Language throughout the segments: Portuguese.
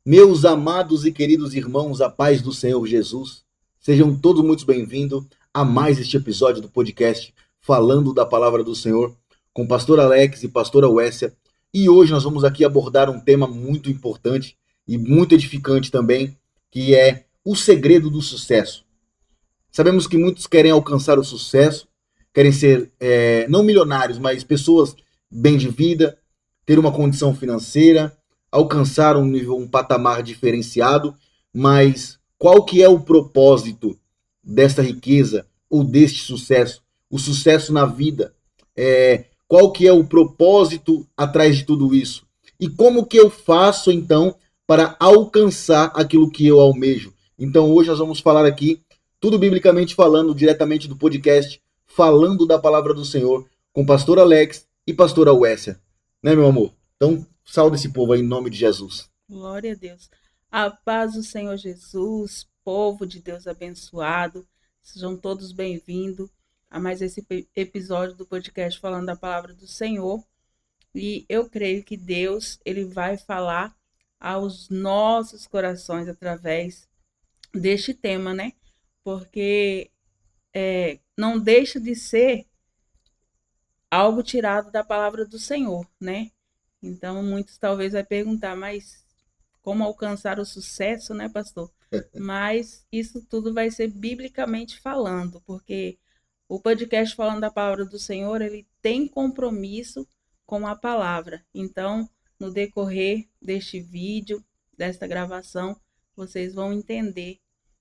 Meus amados e queridos irmãos, a paz do Senhor Jesus, sejam todos muito bem-vindos a mais este episódio do podcast Falando da Palavra do Senhor, com o pastor Alex e pastora Wessia. E hoje nós vamos aqui abordar um tema muito importante e muito edificante também, que é o segredo do sucesso. Sabemos que muitos querem alcançar o sucesso, querem ser não milionários, mas pessoas bem de vida, ter uma condição financeira, alcançar um nível, um patamar diferenciado, mas qual que é o propósito desta riqueza ou deste sucesso? O sucesso na vida. Qual que é o propósito atrás de tudo isso? E como que eu faço, então, para alcançar aquilo que eu almejo? Então, hoje nós vamos falar aqui, tudo biblicamente falando, diretamente do podcast, falando da palavra do Senhor, com o pastor Alex e pastora Wessia. Né, meu amor? Então, salve esse povo aí em nome de Jesus. Glória a Deus. A paz do Senhor Jesus, povo de Deus abençoado, sejam todos bem-vindos a mais esse episódio do podcast falando da palavra do Senhor. E eu creio que Deus, ele vai falar aos nossos corações através deste tema, né? Porque não deixa de ser algo tirado da palavra do Senhor, né? Então, muitos talvez vai perguntar, mas como alcançar o sucesso, né, pastor? Mas isso tudo vai ser biblicamente falando, porque o podcast falando da palavra do Senhor, ele tem compromisso com a palavra. Então, no decorrer deste vídeo, desta gravação, vocês vão entender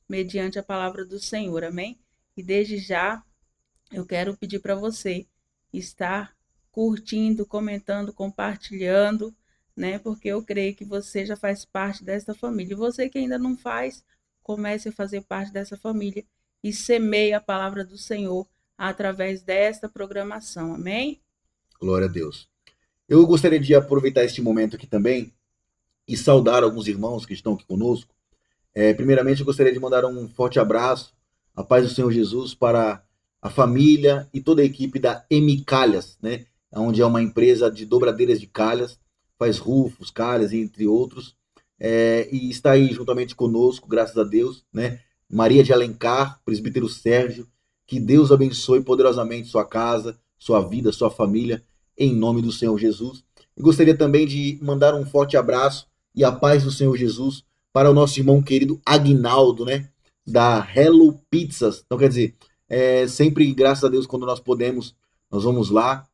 mediante a palavra do Senhor, amém? E desde já, eu quero pedir para você estar curtindo, comentando, compartilhando, né? Porque eu creio que você já faz parte dessa família. E você que ainda não faz, comece a fazer parte dessa família e semeie a palavra do Senhor através desta programação. Amém? Glória a Deus. Eu gostaria de aproveitar este momento aqui também e saudar alguns irmãos que estão aqui conosco. Primeiramente, eu gostaria de mandar um forte abraço, a paz do Senhor Jesus, para a família e toda a equipe da M Calhas, né? Onde é uma empresa de dobradeiras de calhas, faz rufos, calhas, entre outros. E está aí juntamente conosco, graças a Deus, né? Maria de Alencar, presbítero Sérgio, que Deus abençoe poderosamente sua casa, sua vida, sua família, em nome do Senhor Jesus. E gostaria também de mandar um forte abraço e a paz do Senhor Jesus para o nosso irmão querido Agnaldo, né? Da Hello Pizzas. Então, quer dizer, sempre, graças a Deus, quando nós podemos, nós vamos lá,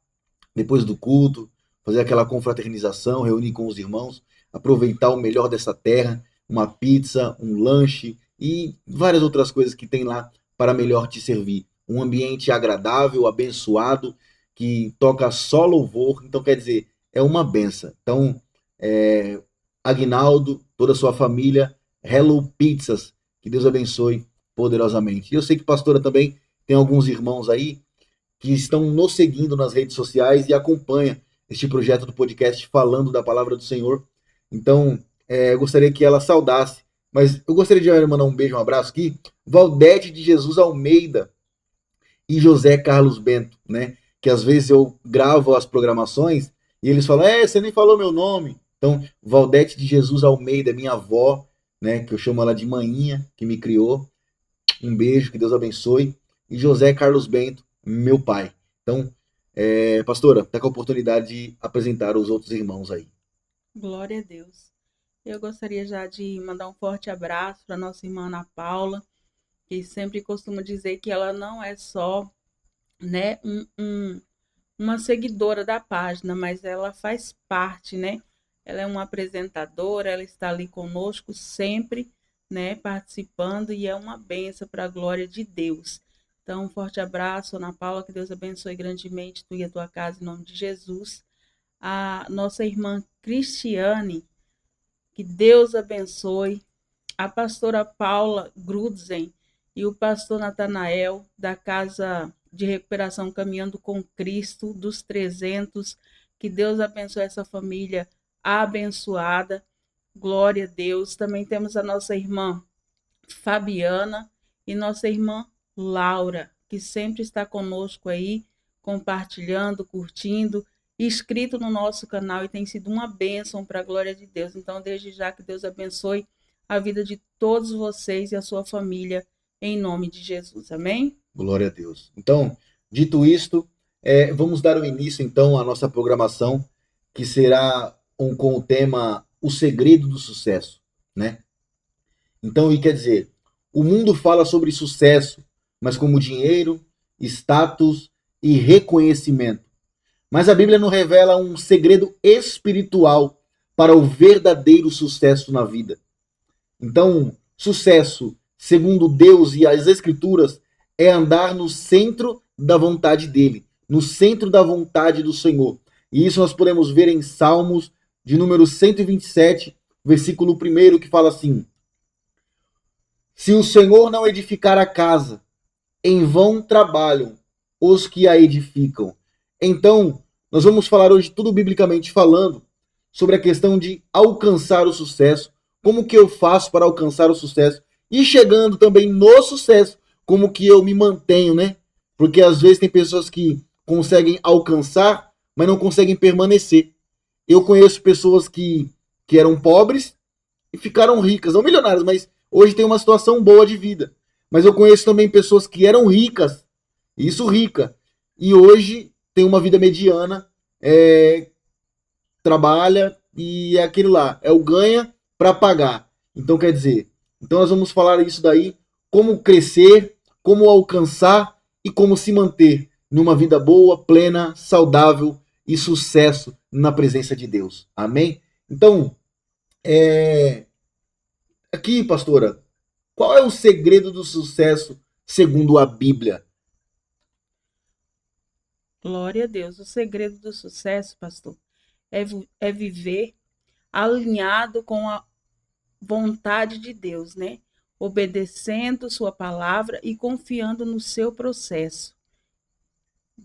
depois do culto, fazer aquela confraternização, reunir com os irmãos, aproveitar o melhor dessa terra, uma pizza, um lanche e várias outras coisas que tem lá para melhor te servir. Um ambiente agradável, abençoado, que toca só louvor. Então, quer dizer, é uma benção. Então, Agnaldo, toda a sua família, Hello Pizzas, que Deus abençoe poderosamente. E eu sei que, pastora, também tem alguns irmãos aí que estão nos seguindo nas redes sociais e acompanha este projeto do podcast falando da palavra do Senhor. Então, eu gostaria que ela saudasse, mas eu gostaria de mandar um beijo, um abraço aqui, Valdete de Jesus Almeida e José Carlos Bento, né? Que às vezes eu gravo as programações e eles falam, você nem falou meu nome. Então, Valdete de Jesus Almeida, minha avó, né? Que eu chamo ela de manhinha, que me criou. Um beijo, que Deus abençoe. E José Carlos Bento, meu pai. Então, pastora, tá com a oportunidade de apresentar os outros irmãos aí. Glória a Deus. Eu gostaria já de mandar um forte abraço para nossa irmã Ana Paula, que sempre costuma dizer que ela não é só, né, uma seguidora da página, mas ela faz parte, né? Ela é uma apresentadora, ela está ali conosco sempre, né, participando e é uma benção para a glória de Deus. Então, um forte abraço, Ana Paula, que Deus abençoe grandemente tu e a tua casa em nome de Jesus. A nossa irmã Cristiane, que Deus abençoe. A pastora Paula Grudzen e o pastor Natanael, da Casa de Recuperação Caminhando com Cristo, dos 300. Que Deus abençoe essa família abençoada. Glória a Deus. Também temos a nossa irmã Fabiana e nossa irmã Laura, que sempre está conosco aí, compartilhando, curtindo inscrito no nosso canal e tem sido uma bênção para a glória de Deus. Então, desde já que Deus abençoe a vida de todos vocês e a sua família, em nome de Jesus. Amém? Glória a Deus. Então, dito isto, vamos dar o início, então, à nossa programação, que será com o tema O Segredo do Sucesso, né? Então, e quer dizer, o mundo fala sobre sucesso, mas como dinheiro, status e reconhecimento. Mas a Bíblia nos revela um segredo espiritual para o verdadeiro sucesso na vida. Então, sucesso, segundo Deus e as Escrituras, é andar no centro da vontade dele, no centro da vontade do Senhor. E isso nós podemos ver em Salmos, de número 127, versículo 1, que fala assim: se o Senhor não edificar a casa, em vão trabalham os que a edificam. Então, nós vamos falar hoje, tudo biblicamente falando, sobre a questão de alcançar o sucesso, como que eu faço para alcançar o sucesso, e chegando também no sucesso, como que eu me mantenho, né? Porque às vezes tem pessoas que conseguem alcançar, mas não conseguem permanecer. Eu conheço pessoas que eram pobres e ficaram ricas, não milionárias, mas hoje tem uma situação boa de vida. Mas eu conheço também pessoas que eram ricas, isso rica, e hoje tem uma vida mediana, trabalha e é aquilo lá, é o ganha para pagar. Então quer dizer, então nós vamos falar isso daí, como crescer, como alcançar e como se manter numa vida boa, plena, saudável e sucesso na presença de Deus. Amém? Então, aqui, pastora, qual é o segredo do sucesso segundo a Bíblia? Glória a Deus. O segredo do sucesso, pastor, é viver alinhado com a vontade de Deus, né? Obedecendo sua palavra e confiando no seu processo.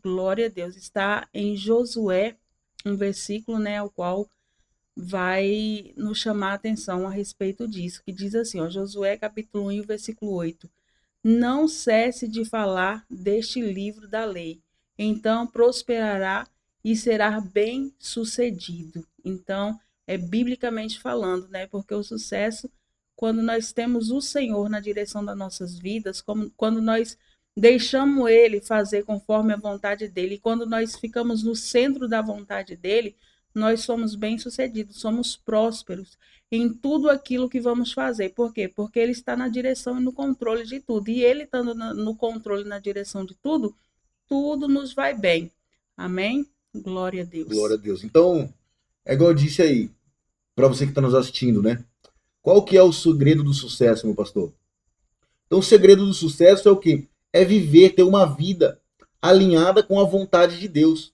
Glória a Deus. Está em Josué, um versículo, né, o qual vai nos chamar a atenção a respeito disso, que diz assim, ó, Josué capítulo 1, versículo 8. Não cesse de falar deste livro da lei, então prosperará e será bem sucedido. Então, é biblicamente falando, né? Porque o sucesso, quando nós temos o Senhor na direção das nossas vidas, quando nós deixamos Ele fazer conforme a vontade dEle, e quando nós ficamos no centro da vontade dEle, nós somos bem-sucedidos, somos prósperos em tudo aquilo que vamos fazer. Por quê? Porque Ele está na direção e no controle de tudo. E Ele estando no controle e na direção de tudo, tudo nos vai bem. Amém? Glória a Deus. Glória a Deus. Então, é igual eu disse aí, para você que está nos assistindo, né? Qual que é o segredo do sucesso, meu pastor? Então, o segredo do sucesso é o quê? É viver, ter uma vida alinhada com a vontade de Deus,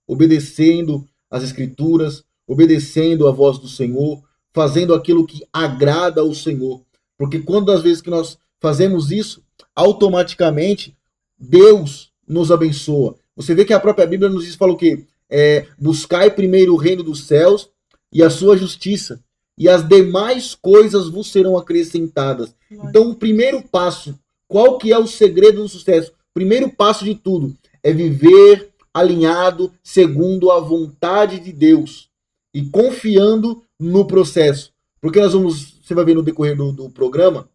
obedecendo as Escrituras, obedecendo a voz do Senhor, fazendo aquilo que agrada ao Senhor. Porque quando às vezes que nós fazemos isso, automaticamente Deus nos abençoa. Você vê que a própria Bíblia nos diz, fala o quê? Buscai primeiro o reino dos céus e a sua justiça, e as demais coisas vos serão acrescentadas. Então, o primeiro passo, qual que é o segredo do sucesso? O primeiro passo de tudo é viver alinhado segundo a vontade de Deus e confiando no processo. Porque você vai ver no decorrer do programa,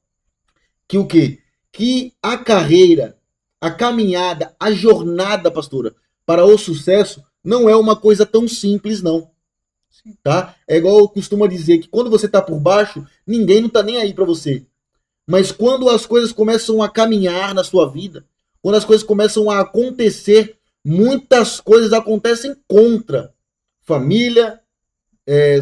que o quê? Que a carreira, a caminhada, a jornada, pastora, para o sucesso não é uma coisa tão simples, não. Tá? É igual eu costumo dizer, que quando você está por baixo, ninguém não está nem aí para você. Mas quando as coisas começam a caminhar na sua vida, quando as coisas começam a acontecer, muitas coisas acontecem contra. Família,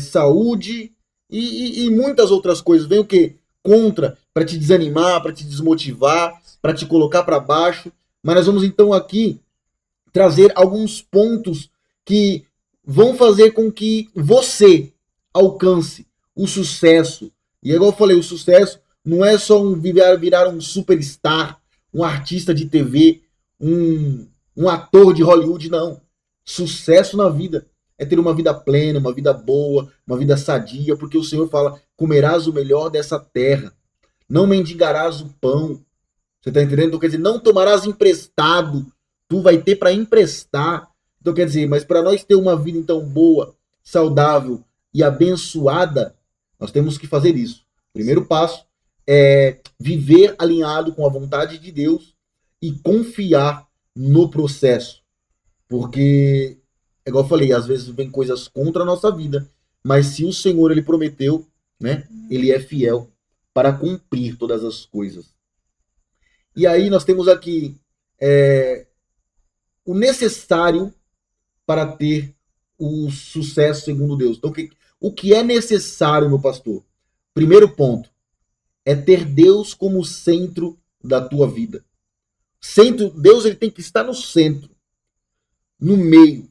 saúde e muitas outras coisas. Vem o quê? Contra, para te desanimar, para te desmotivar, para te colocar para baixo. Mas nós vamos então aqui trazer alguns pontos que vão fazer com que você alcance o sucesso. E igual eu falei, o sucesso não é só virar um superstar, um artista de TV, um ator de Hollywood, não. Sucesso na vida é ter uma vida plena, uma vida boa, uma vida sadia, porque o Senhor fala, comerás o melhor dessa terra, não mendigarás o pão. Você está entendendo? Então, quer dizer, não tomarás emprestado, tu vai ter para emprestar. Então Então quer dizer, mas para nós ter uma vida então boa, saudável e abençoada, nós temos que fazer isso. Primeiro passo é viver alinhado com a vontade de Deus e confiar no processo. Porque, igual eu falei, às vezes vem coisas contra a nossa vida, mas se o Senhor ele prometeu, né, ele é fiel para cumprir todas as coisas. E aí nós temos aqui o necessário para ter o sucesso segundo Deus. Então, o que é necessário, meu pastor? Primeiro ponto é ter Deus como centro da tua vida. Deus ele tem que estar no centro, no meio.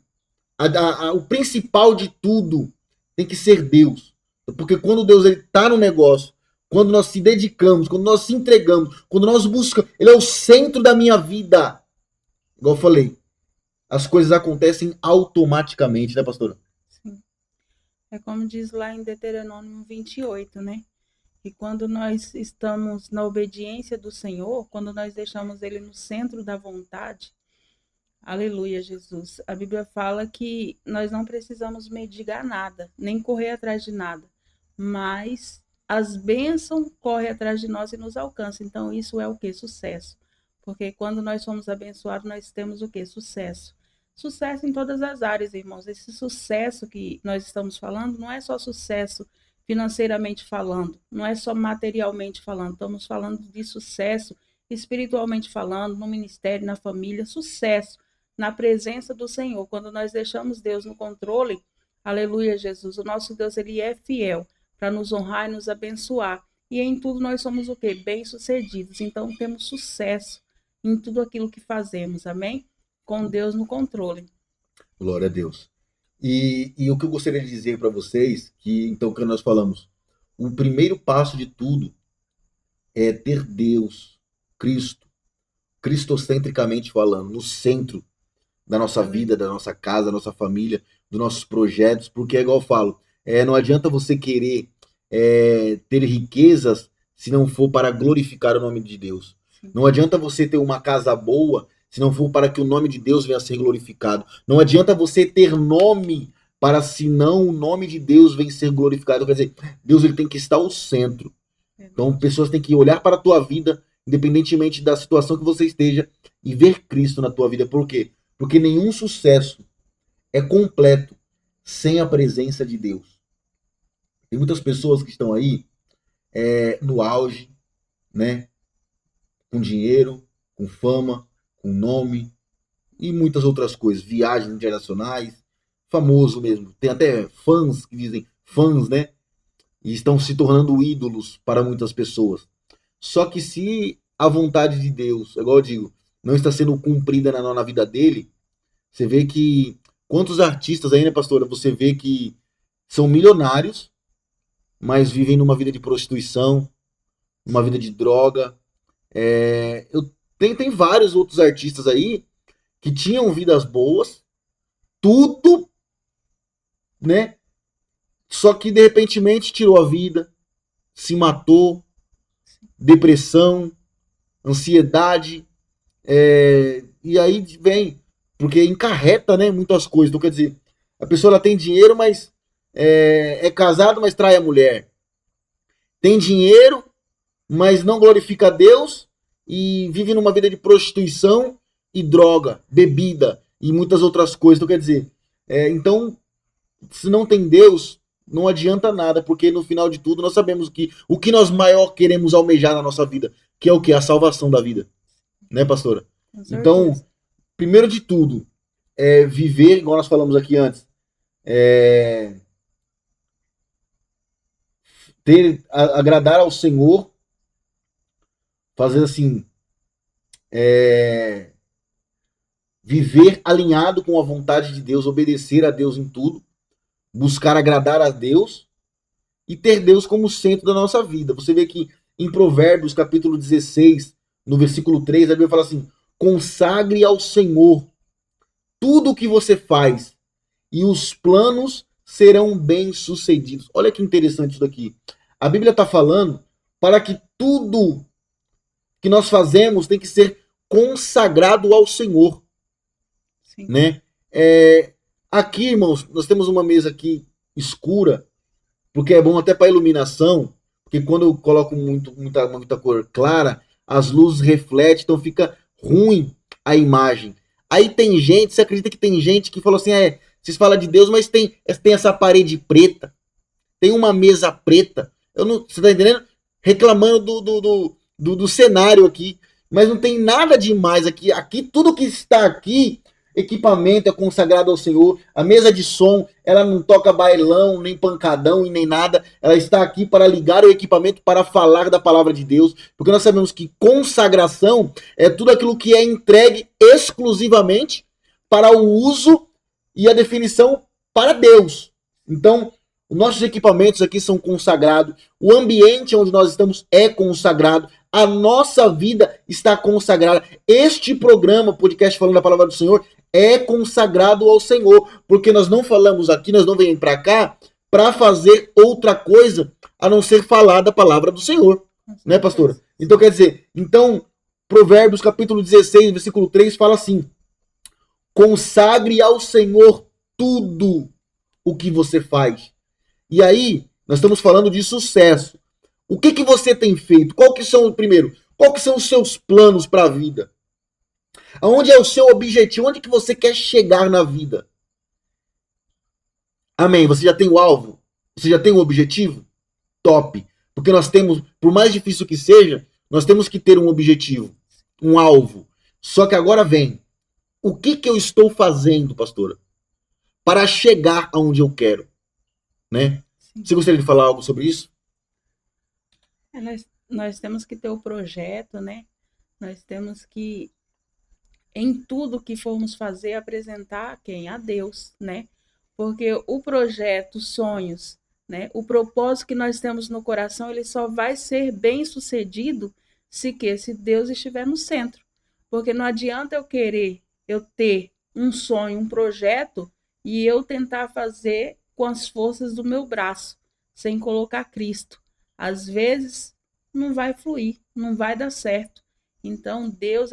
O principal de tudo tem que ser Deus. Porque quando Deus está no negócio, quando nós se dedicamos, quando nós se entregamos, quando nós buscamos, Ele é o centro da minha vida. Igual eu falei, as coisas acontecem automaticamente, né, pastora? Sim. É como diz lá em Deuteronômio 28, né? E quando nós estamos na obediência do Senhor, quando nós deixamos Ele no centro da vontade, aleluia, Jesus. A Bíblia fala que nós não precisamos mendigar nada, nem correr atrás de nada, mas as bênçãos correm atrás de nós e nos alcançam. Então, isso é o que? Sucesso. Porque quando nós somos abençoados, nós temos o que? Sucesso. Sucesso em todas as áreas, irmãos. Esse sucesso que nós estamos falando não é só sucesso financeiramente falando, não é só materialmente falando, estamos falando de sucesso espiritualmente falando, no ministério, na família, sucesso na presença do Senhor. Quando nós deixamos Deus no controle, aleluia, Jesus, o nosso Deus, ele é fiel para nos honrar e nos abençoar. E em tudo nós somos o quê? Bem-sucedidos. Então temos sucesso em tudo aquilo que fazemos, amém? Com Deus no controle. Glória a Deus. E o que eu gostaria de dizer para vocês, que então que nós falamos, o primeiro passo de tudo é ter Deus, Cristo, cristocentricamente falando, no centro da nossa vida, da nossa casa, da nossa família, dos nossos projetos, porque é igual eu falo, não adianta você querer ter riquezas se não for para glorificar o nome de Deus. Não adianta você ter uma casa boa se não for para que o nome de Deus venha a ser glorificado. Não adianta você ter nome para se não o nome de Deus venha a ser glorificado. Quer dizer, Deus ele tem que estar ao centro. Então, pessoas têm que olhar para a tua vida, independentemente da situação que você esteja, e ver Cristo na tua vida. Por quê? Porque nenhum sucesso é completo sem a presença de Deus. Tem muitas pessoas que estão aí no auge, né? Com dinheiro, com fama, com nome e muitas outras coisas. Viagens internacionais, famoso mesmo. Tem até fãs que dizem fãs, né? E estão se tornando ídolos para muitas pessoas. Só que se a vontade de Deus, igual eu digo, não está sendo cumprida na vida dele, você vê que quantos artistas aí, né, pastora, você vê que são milionários, mas vivem numa vida de prostituição, numa vida de droga. Tem vários outros artistas aí que tinham vidas boas, tudo, né? Só que de repentemente tirou a vida, se matou, depressão, ansiedade, e aí vem, porque encarreta, né, muitas coisas. Então quer dizer, a pessoa ela tem dinheiro, mas é casado, mas trai a mulher. Tem dinheiro, mas não glorifica a Deus e vive numa vida de prostituição e droga, bebida e muitas outras coisas. Então quer dizer, então se não tem Deus, não adianta nada, porque no final de tudo nós sabemos que o que nós maior queremos almejar na nossa vida, que é o que? A salvação da vida. Né, pastora? Então, primeiro de tudo, viver, igual nós falamos aqui antes, agradar ao Senhor, fazer assim, viver alinhado com a vontade de Deus, obedecer a Deus em tudo, buscar agradar a Deus e ter Deus como centro da nossa vida. Você vê que em Provérbios, capítulo 16, no versículo 3, a Bíblia fala assim: consagre ao Senhor tudo o que você faz e os planos serão bem-sucedidos. Olha que interessante isso daqui. A Bíblia está falando para que tudo que nós fazemos tem que ser consagrado ao Senhor. Sim. Né? Aqui, irmãos, nós temos uma mesa aqui escura, porque é bom até para iluminação, porque quando eu coloco muita cor clara, as luzes refletem, então fica ruim a imagem. Aí tem gente, você acredita que tem gente que falou assim, vocês falam de Deus, mas tem essa parede preta, tem uma mesa preta, você tá entendendo? Reclamando do cenário aqui, mas não tem nada demais aqui. Aqui, tudo que está aqui, equipamento é consagrado ao Senhor. A mesa de som, ela não toca bailão, nem pancadão e nem nada. Ela está aqui para ligar o equipamento para falar da palavra de Deus. Porque nós sabemos que consagração é tudo aquilo que é entregue exclusivamente para o uso e a definição para Deus. Então, os nossos equipamentos aqui são consagrados. O ambiente onde nós estamos é consagrado. A nossa vida está consagrada. Este programa, podcast falando da palavra do Senhor, é consagrado ao Senhor, porque nós não falamos aqui, nós não viemos para cá para fazer outra coisa a não ser falar da palavra do Senhor, né, pastora? Então quer dizer, Provérbios capítulo 16, versículo 3 fala assim: consagre ao Senhor tudo o que você faz. E aí, nós estamos falando de sucesso. O que você tem feito? Qual que são os seus planos para a vida? Aonde é o seu objetivo? Onde que você quer chegar na vida? Amém. Você já tem o alvo? Você já tem o objetivo? Top. Porque nós temos, por mais difícil que seja, nós temos que ter um objetivo, um alvo. Só que agora vem, o que eu estou fazendo, pastora, para chegar aonde eu quero? Né? Você gostaria de falar algo sobre isso? Nós temos que ter o projeto, né? Nós temos que, em tudo que formos fazer, apresentar quem? A Deus, né? Porque o projeto, sonhos, né? O propósito que nós temos no coração, ele só vai ser bem sucedido se Deus estiver no centro. Porque não adianta eu ter um sonho, um projeto, e eu tentar fazer com as forças do meu braço, sem colocar Cristo. Às vezes não vai fluir, não vai dar certo. Então Deus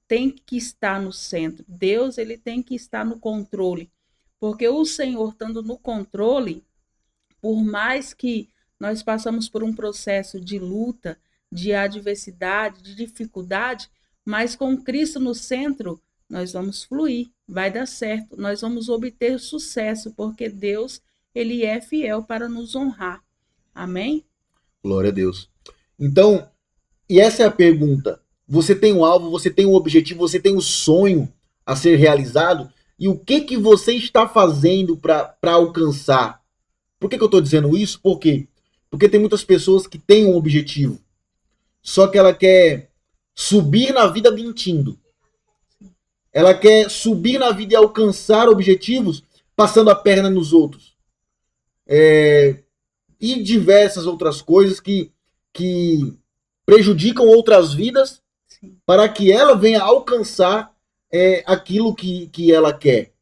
tem que estar no centro. Deus ele tem que estar no controle. Porque o Senhor estando no controle, por mais que nós passamos por um processo de luta, de adversidade, de dificuldade, mas com Cristo no centro, nós vamos fluir, vai dar certo, nós vamos obter sucesso, porque Deus, ele é fiel para nos honrar. Amém? Glória a Deus. Então, e essa é a pergunta. Você tem um alvo, você tem um objetivo, você tem um sonho a ser realizado, e o que você está fazendo para alcançar? Por que eu estou dizendo isso? Por quê? Porque tem muitas pessoas que têm um objetivo, só que ela quer subir na vida mentindo. Ela quer subir na vida e alcançar objetivos passando a perna nos outros. E diversas outras coisas que prejudicam outras vidas. Sim. Para que ela venha alcançar aquilo que ela quer.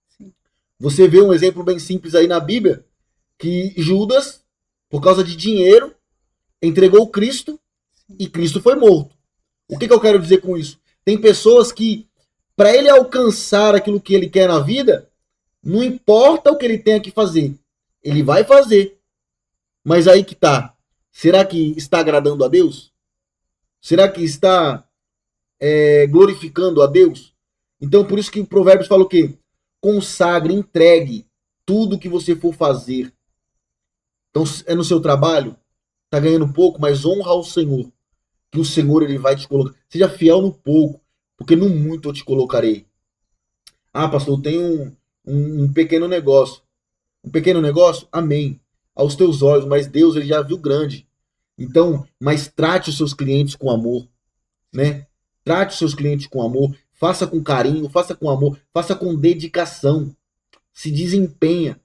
Sim. Você vê um exemplo bem simples aí na Bíblia, que Judas, por causa de dinheiro, entregou Cristo. Sim. E Cristo foi morto. O que eu quero dizer com isso? Tem pessoas que, para ele alcançar aquilo que ele quer na vida, não importa o que ele tenha que fazer, ele vai fazer. Mas aí que tá. Será que está agradando a Deus? Será que está glorificando a Deus? Então, por isso que o Provérbios fala o quê? Consagre, entregue tudo que você for fazer. Então, é no seu trabalho, tá ganhando pouco, mas honra ao Senhor. Que o Senhor ele vai te colocar. Seja fiel no pouco, porque no muito eu te colocarei. Ah, pastor, eu tenho um pequeno negócio. Um pequeno negócio? Amém. Aos teus olhos, mas Deus ele já viu grande. Então, mas trate os seus clientes com amor, né? Trate os seus clientes com amor, faça com carinho, faça com amor, faça com dedicação. Se desempenha,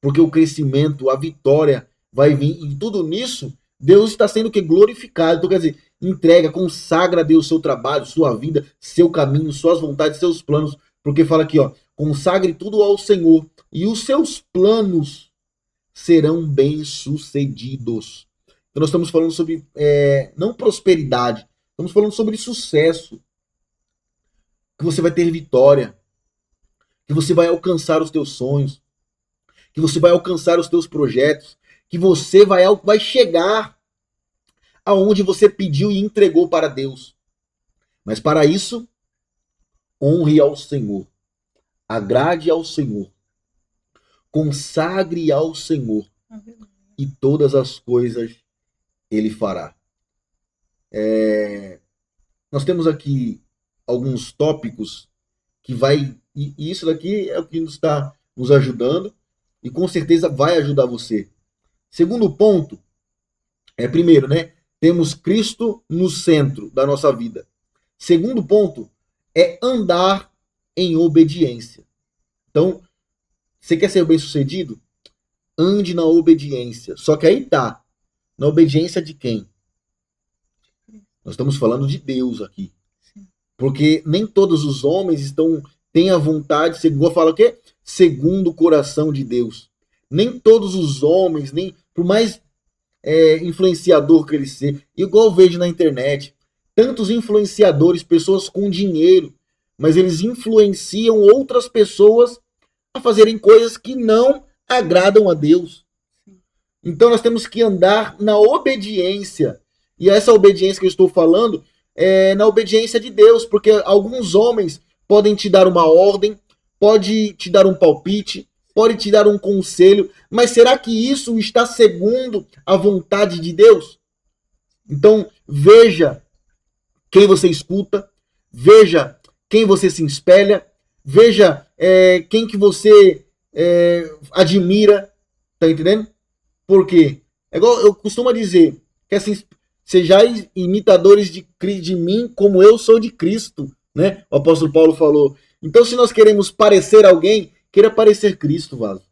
porque o crescimento, a vitória vai vir. E tudo nisso, Deus está sendo que glorificado. Então, quer dizer, entrega, consagra a Deus seu trabalho, sua vida, seu caminho, suas vontades, seus planos. Porque fala aqui, ó, consagre tudo ao Senhor e os seus planos serão bem-sucedidos. Então nós estamos falando sobre, não prosperidade, estamos falando sobre sucesso. Que você vai ter vitória. que você vai alcançar os teus sonhos, que você vai alcançar os teus projetos, que você vai chegar aonde você pediu e entregou para Deus. Mas para isso, honre ao Senhor, agrade ao Senhor, consagre ao Senhor, e todas as coisas Ele fará. Nós temos aqui alguns tópicos que e isso daqui é o que está nos ajudando e com certeza vai ajudar você. Segundo ponto, primeiro, né? Temos Cristo no centro da nossa vida. Segundo ponto é andar em obediência. Então, você quer ser bem-sucedido? Ande na obediência. Só que aí tá. Na obediência de quem? Nós estamos falando de Deus aqui. Porque nem todos os homens têm a vontade, segundo fala o quê? Segundo o coração de Deus. Nem todos os homens, nem por mais influenciador que ele seja, igual eu vejo na internet, tantos influenciadores, pessoas com dinheiro, mas eles influenciam outras pessoas a fazerem coisas que não agradam a Deus. Então nós temos que andar na obediência. E essa obediência que eu estou falando é na obediência de Deus, porque alguns homens podem te dar uma ordem, pode te dar um palpite, pode te dar um conselho, mas será que isso está segundo a vontade de Deus? Então, veja quem você escuta, veja quem você se espelha, veja quem que você admira, tá entendendo? Por quê? É igual eu costumo dizer, que assim, sejais imitadores de mim como eu sou de Cristo, né? O apóstolo Paulo falou. Então, se nós queremos parecer alguém, queira parecer Cristo, vaso.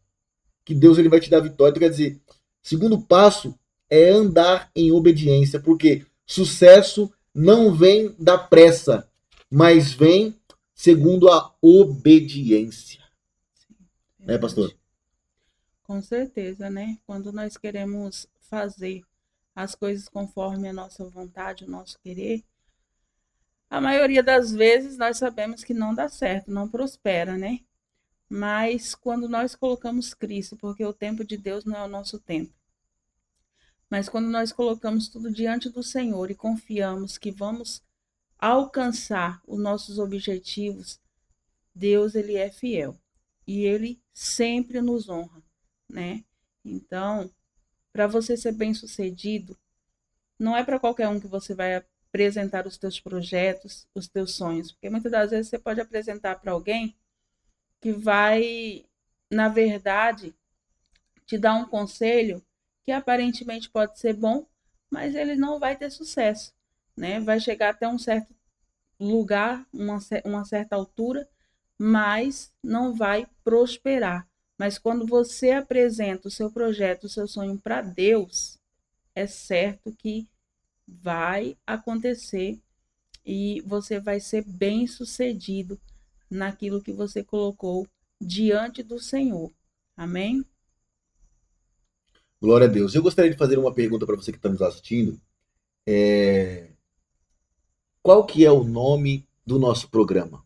Que Deus ele vai te dar vitória. Então, quer dizer, segundo passo é andar em obediência, porque sucesso não vem da pressa, mas vem segundo a obediência. Né, pastor? Com certeza, né? Quando nós queremos fazer as coisas conforme a nossa vontade, o nosso querer, a maioria das vezes nós sabemos que não dá certo, não prospera, né? Mas quando nós colocamos Cristo, porque o tempo de Deus não é o nosso tempo, mas quando nós colocamos tudo diante do Senhor e confiamos que vamos alcançar os nossos objetivos, Deus ele é fiel e ele sempre nos honra, né? Então, para você ser bem-sucedido, não é para qualquer um que você vai apresentar os teus projetos, os teus sonhos, porque muitas das vezes você pode apresentar para alguém que vai, na verdade, te dar um conselho que aparentemente pode ser bom, mas ele não vai ter sucesso, né? Vai chegar até um certo lugar, uma certa altura, mas não vai prosperar. Mas quando você apresenta o seu projeto, o seu sonho para Deus, é certo que vai acontecer e você vai ser bem-sucedido naquilo que você colocou diante do Senhor. Amém? Glória a Deus. Eu gostaria de fazer uma pergunta para você que está nos assistindo. Qual que é o nome do nosso programa?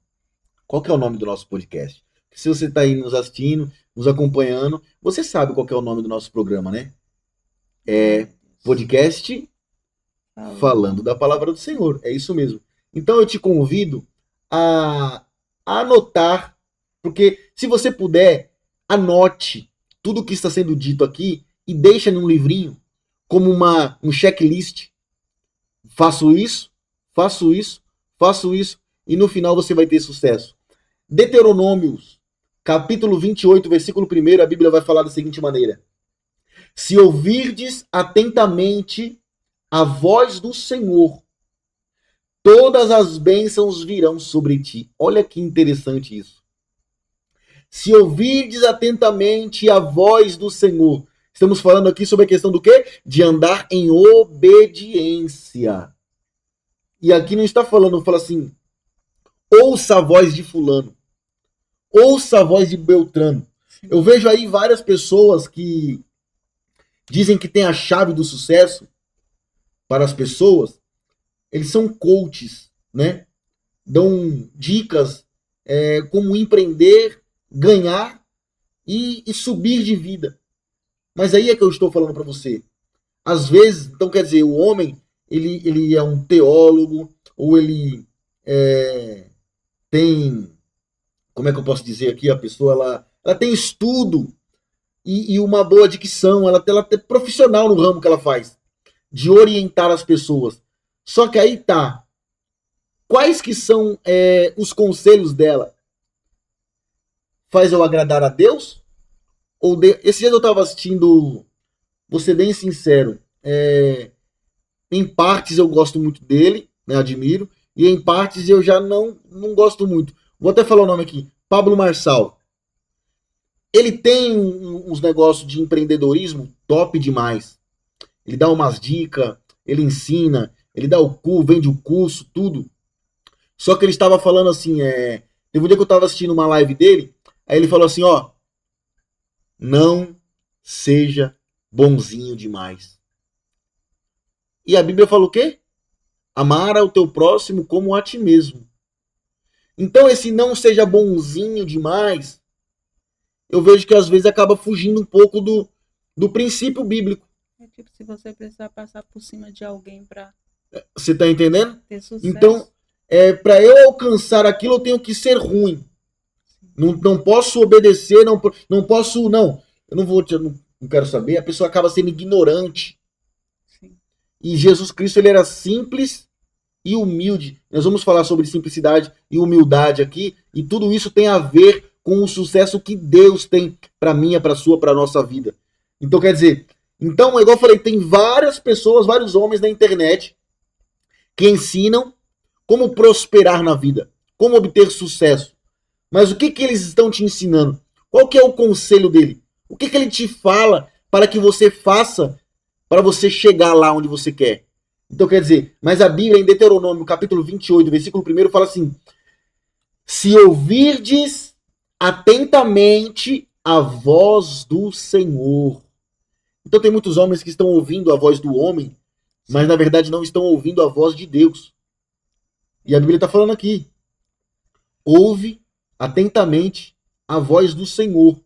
Qual que é o nome do nosso podcast? Se você está aí nos assistindo, nos acompanhando, você sabe qual que é o nome do nosso programa, né? Podcast Falando da Palavra do Senhor. É isso mesmo. Então eu te convido a anotar, porque se você puder, anote tudo o que está sendo dito aqui e deixa num livrinho como um checklist. Faço isso, faço isso, faço isso e no final você vai ter sucesso. Deuteronômios, capítulo 28, versículo 1, a Bíblia vai falar da seguinte maneira: se ouvirdes atentamente a voz do Senhor, todas as bênçãos virão sobre ti. Olha que interessante isso. Se ouvirdes atentamente a voz do Senhor. Estamos falando aqui sobre a questão do quê? De andar em obediência. E aqui não está falando, fala assim, ouça a voz de fulano. Ouça a voz de Beltrano. Eu vejo aí várias pessoas que dizem que tem a chave do sucesso para as pessoas. Eles são coaches, né? Dão dicas como empreender ganhar e subir de vida. Mas aí é que eu estou falando para você. Às vezes, então quer dizer, o homem, ele é um teólogo, ou ele tem, como é que eu posso dizer aqui, a pessoa, ela tem estudo e uma boa dicção, ela é profissional no ramo que ela faz, de orientar as pessoas. Só que aí tá, quais que são os conselhos dela? Faz eu agradar a Deus? Esse dia eu estava assistindo, vou ser bem sincero, em partes eu gosto muito dele, né, admiro, e em partes eu já não gosto muito. Vou até falar o nome aqui, Pablo Marçal. Ele tem uns negócios de empreendedorismo top demais. Ele dá umas dicas, ele ensina, ele dá vende o curso, tudo. Só que ele estava falando assim, teve um dia que eu estava assistindo uma live dele, aí ele falou assim, ó, não seja bonzinho demais. E a Bíblia fala o quê? Amar ao teu próximo como a ti mesmo. Então esse não seja bonzinho demais, eu vejo que às vezes acaba fugindo um pouco do princípio bíblico. É tipo se você precisar passar por cima de alguém para Você tá entendendo? ter sucesso. Então, para eu alcançar aquilo, eu tenho que ser ruim. Não posso obedecer, não posso, não. Eu não quero saber. A pessoa acaba sendo ignorante. Sim. E Jesus Cristo, ele era simples e humilde. Nós vamos falar sobre simplicidade e humildade aqui. E tudo isso tem a ver com o sucesso que Deus tem para minha, para sua, para nossa vida. Então, quer dizer, igual eu falei, tem várias pessoas, vários homens na internet que ensinam como prosperar na vida, como obter sucesso. Mas o que eles estão te ensinando? Qual que é o conselho dele? O que ele te fala para que você faça para você chegar lá onde você quer? Então quer dizer, mas a Bíblia em Deuteronômio, capítulo 28, versículo 1, fala assim: se ouvirdes atentamente a voz do Senhor. Então tem muitos homens que estão ouvindo a voz do homem, mas na verdade não estão ouvindo a voz de Deus. E a Bíblia está falando aqui: ouve atentamente a voz do Senhor,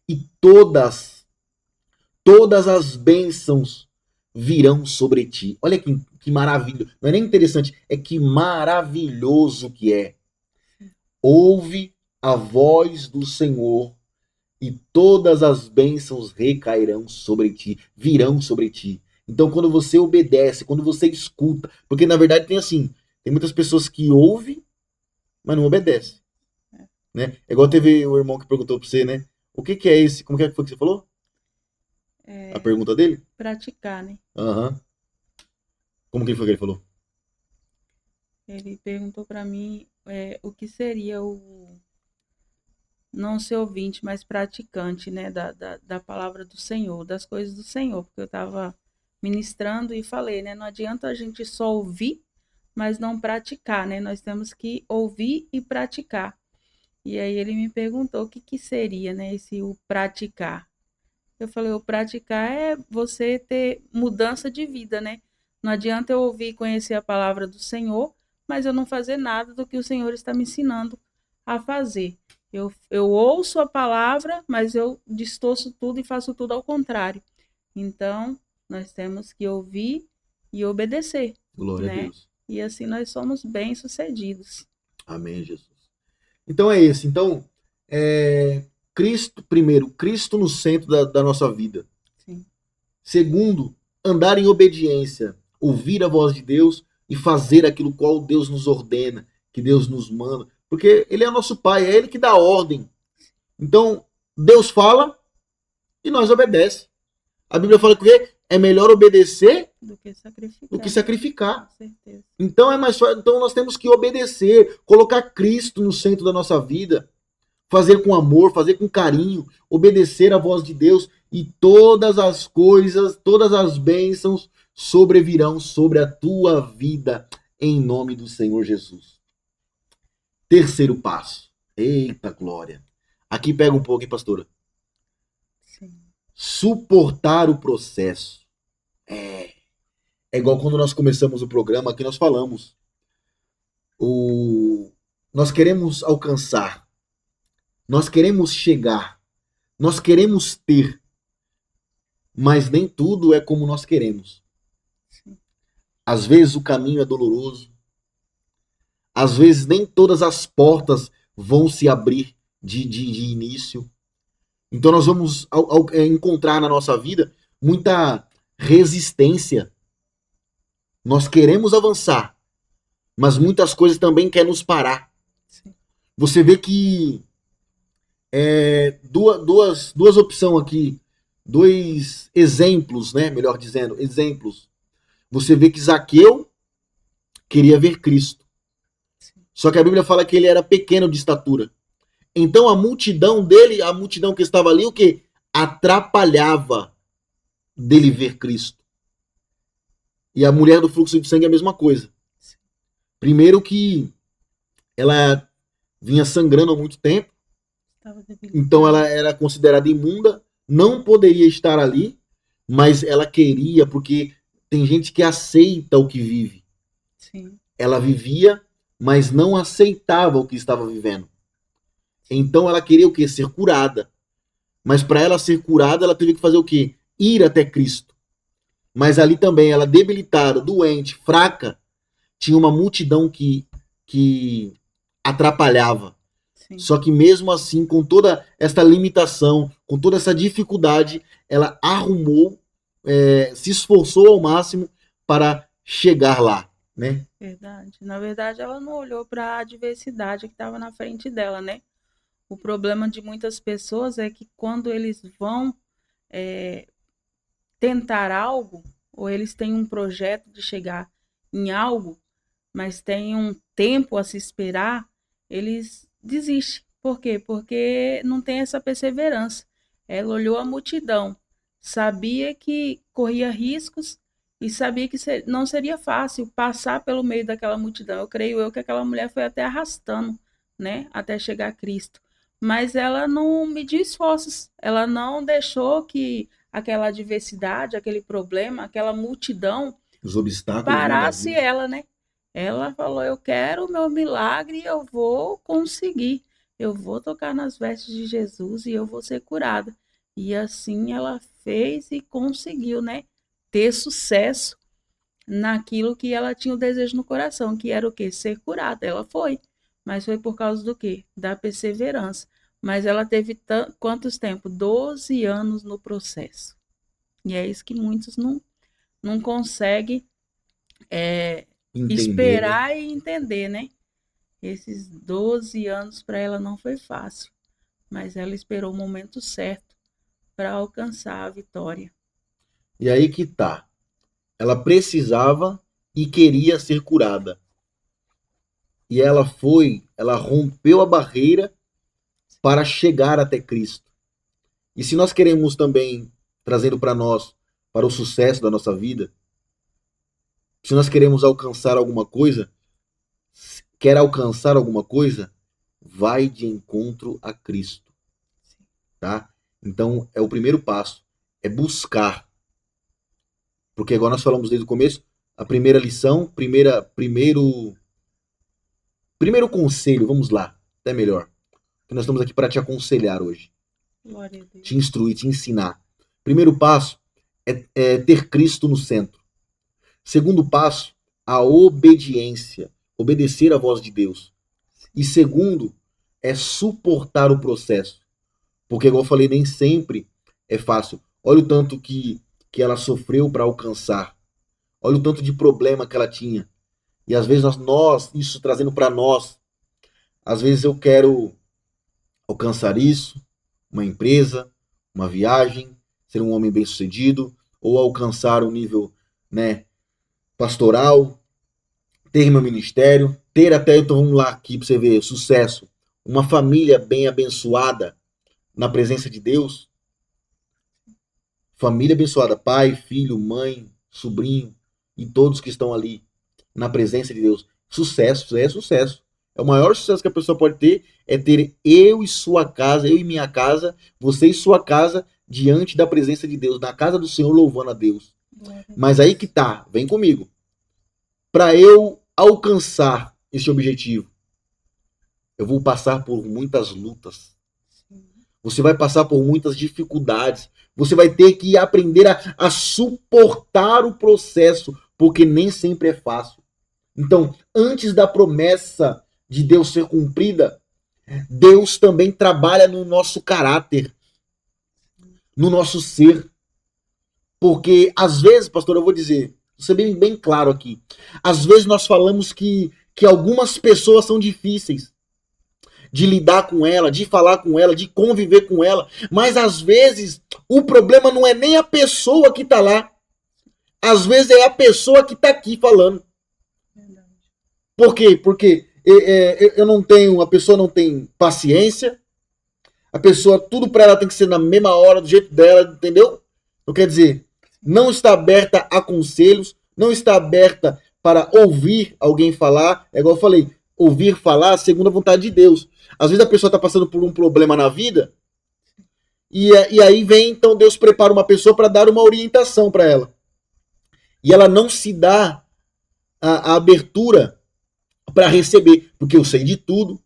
e todas as bênçãos virão sobre ti. Olha que maravilha. Não é nem interessante, é que maravilhoso que é. Ouve a voz do Senhor e todas as bênçãos recairão sobre ti, virão sobre ti. Então, quando você obedece, quando você escuta, porque na verdade tem muitas pessoas que ouvem, mas não obedecem. Né? É igual teve o irmão que perguntou pra você, né? O que é esse? Como que foi que você falou? A pergunta dele? Praticar, né? Aham. Como que foi que ele falou? Ele perguntou para mim o que seria o não ser ouvinte, mas praticante, né, da palavra do Senhor, das coisas do Senhor, porque eu estava ministrando e falei, né, não adianta a gente só ouvir, mas não praticar, né, nós temos que ouvir e praticar. E aí ele me perguntou o que seria, né, o praticar. Eu falei, o praticar é você ter mudança de vida, né? Não adianta eu ouvir e conhecer a palavra do Senhor, mas eu não fazer nada do que o Senhor está me ensinando a fazer. Eu ouço a palavra, mas eu distorço tudo e faço tudo ao contrário. Então, nós temos que ouvir e obedecer. Glória a Deus. E assim nós somos bem-sucedidos. Amém, Jesus. Então é esse. Então, Cristo, primeiro, Cristo no centro da nossa vida. Sim. Segundo, andar em obediência, ouvir a voz de Deus e fazer aquilo qual Deus nos ordena, que Deus nos manda. Porque Ele é nosso Pai, é Ele que dá ordem. Então, Deus fala e nós obedecemos. A Bíblia fala que é melhor obedecer do que sacrificar. Com certeza. Então então nós temos que obedecer, colocar Cristo no centro da nossa vida, fazer com amor, fazer com carinho, obedecer a voz de Deus e todas as coisas, todas as bênçãos sobrevirão sobre a tua vida em nome do Senhor Jesus. Terceiro passo. Eita glória. Aqui pega um pouco, hein, pastora? Sim. Suportar o processo. É igual quando nós começamos o programa, aqui nós falamos. Nós queremos alcançar. Nós queremos chegar, nós queremos ter, mas nem tudo é como nós queremos. Às vezes o caminho é doloroso, às vezes nem todas as portas vão se abrir de início. Então nós vamos encontrar na nossa vida muita resistência. Nós queremos avançar, mas muitas coisas também querem nos parar. Sim. Você vê que duas opções aqui, dois exemplos, né? Melhor dizendo, exemplos. Você vê que Zaqueu queria ver Cristo. Só que a Bíblia fala que ele era pequeno de estatura. Então a multidão dele, a multidão que estava ali, o que? Atrapalhava dele ver Cristo. E a mulher do fluxo de sangue é a mesma coisa. Primeiro que ela vinha sangrando há muito tempo, então ela era considerada imunda, não poderia estar ali, mas ela queria, porque tem gente que aceita o que vive. Sim. Ela vivia, mas não aceitava o que estava vivendo. Então ela queria o quê? Ser curada. Mas para ela ser curada, ela teve que fazer o quê? Ir até Cristo. Mas ali também, ela debilitada, doente, fraca, tinha uma multidão que atrapalhava. Sim. Só que mesmo assim, com toda essa limitação, com toda essa dificuldade, ela arrumou, se esforçou ao máximo para chegar lá, né? Verdade. Na verdade, ela não olhou para a adversidade que estava na frente dela, né? O problema de muitas pessoas é que quando eles vão tentar algo, ou eles têm um projeto de chegar em algo, mas tem um tempo a se esperar, eles desistem. Por quê? Porque não tem essa perseverança. Ela olhou a multidão, sabia que corria riscos e sabia que não seria fácil passar pelo meio daquela multidão. Eu creio que aquela mulher foi até arrastando, né, até chegar a Cristo. Mas ela não mediu esforços, ela não deixou que aquela adversidade, aquele problema, aquela multidão Os obstáculos parasse ela, né? Ela falou, eu quero o meu milagre, eu vou conseguir. Eu vou tocar nas vestes de Jesus e eu vou ser curada. E assim ela fez e conseguiu, né? Ter sucesso naquilo que ela tinha o desejo no coração, que era o quê? Ser curada. Ela foi. Mas foi por causa do quê? Da perseverança. Mas ela teve quantos tempos? 12 anos no processo. E é isso que muitos não conseguem esperar, né? E entender, né? Esses 12 anos para ela não foi fácil. Mas ela esperou o momento certo para alcançar a vitória. E aí que tá. Ela precisava e queria ser curada. E ela rompeu a barreira para chegar até Cristo. E se nós queremos também, trazendo para nós, para o sucesso da nossa vida, se nós queremos alcançar alguma coisa, vai de encontro a Cristo. Tá? Então, é o primeiro passo, é buscar. Porque agora nós falamos desde o começo, a primeira lição, primeiro conselho, vamos lá, até melhor. Que nós estamos aqui para te aconselhar hoje. Glória a Deus. Te instruir, te ensinar. Primeiro passo é ter Cristo no centro. Segundo passo, a obediência, obedecer à voz de Deus. E segundo, é suportar o processo. Porque, igual eu falei, nem sempre é fácil. Olha o tanto que ela sofreu para alcançar. Olha o tanto de problema que ela tinha. E às vezes nós isso trazendo para nós, às vezes eu quero alcançar isso, uma empresa, uma viagem, ser um homem bem-sucedido, ou alcançar um nível, né, pastoral, ter meu ministério, ter até, então vamos lá aqui para você ver, sucesso, uma família bem abençoada na presença de Deus. Família abençoada, pai, filho, mãe, sobrinho e todos que estão ali na presença de Deus. Sucesso, é sucesso. É o maior sucesso que a pessoa pode ter, é ter eu e sua casa, eu e minha casa, você e sua casa diante da presença de Deus, na casa do Senhor, louvando a Deus. Mas aí que tá, vem comigo. Para eu alcançar esse objetivo, eu vou passar por muitas lutas. Você vai passar por muitas dificuldades. Você vai ter que aprender a suportar o processo, porque nem sempre é fácil. Então, antes da promessa de Deus ser cumprida, Deus também trabalha no nosso caráter, no nosso ser. Porque, às vezes, pastor, eu vou dizer, vou ser bem claro aqui, às vezes nós falamos que algumas pessoas são difíceis de lidar com ela, de falar com ela, de conviver com ela, mas às vezes o problema não é nem a pessoa que está lá, às vezes é a pessoa que está aqui falando. Por quê? Porque eu não tenho, a pessoa não tem paciência, a pessoa, tudo para ela tem que ser na mesma hora, do jeito dela, entendeu? Então, quer dizer, não está aberta a conselhos, não está aberta para ouvir alguém falar, é igual eu falei, ouvir falar segundo a vontade de Deus. Às vezes a pessoa está passando por um problema na vida, e aí vem, então Deus prepara uma pessoa para dar uma orientação para ela. E ela não se dá a abertura para receber, porque eu sei de tudo,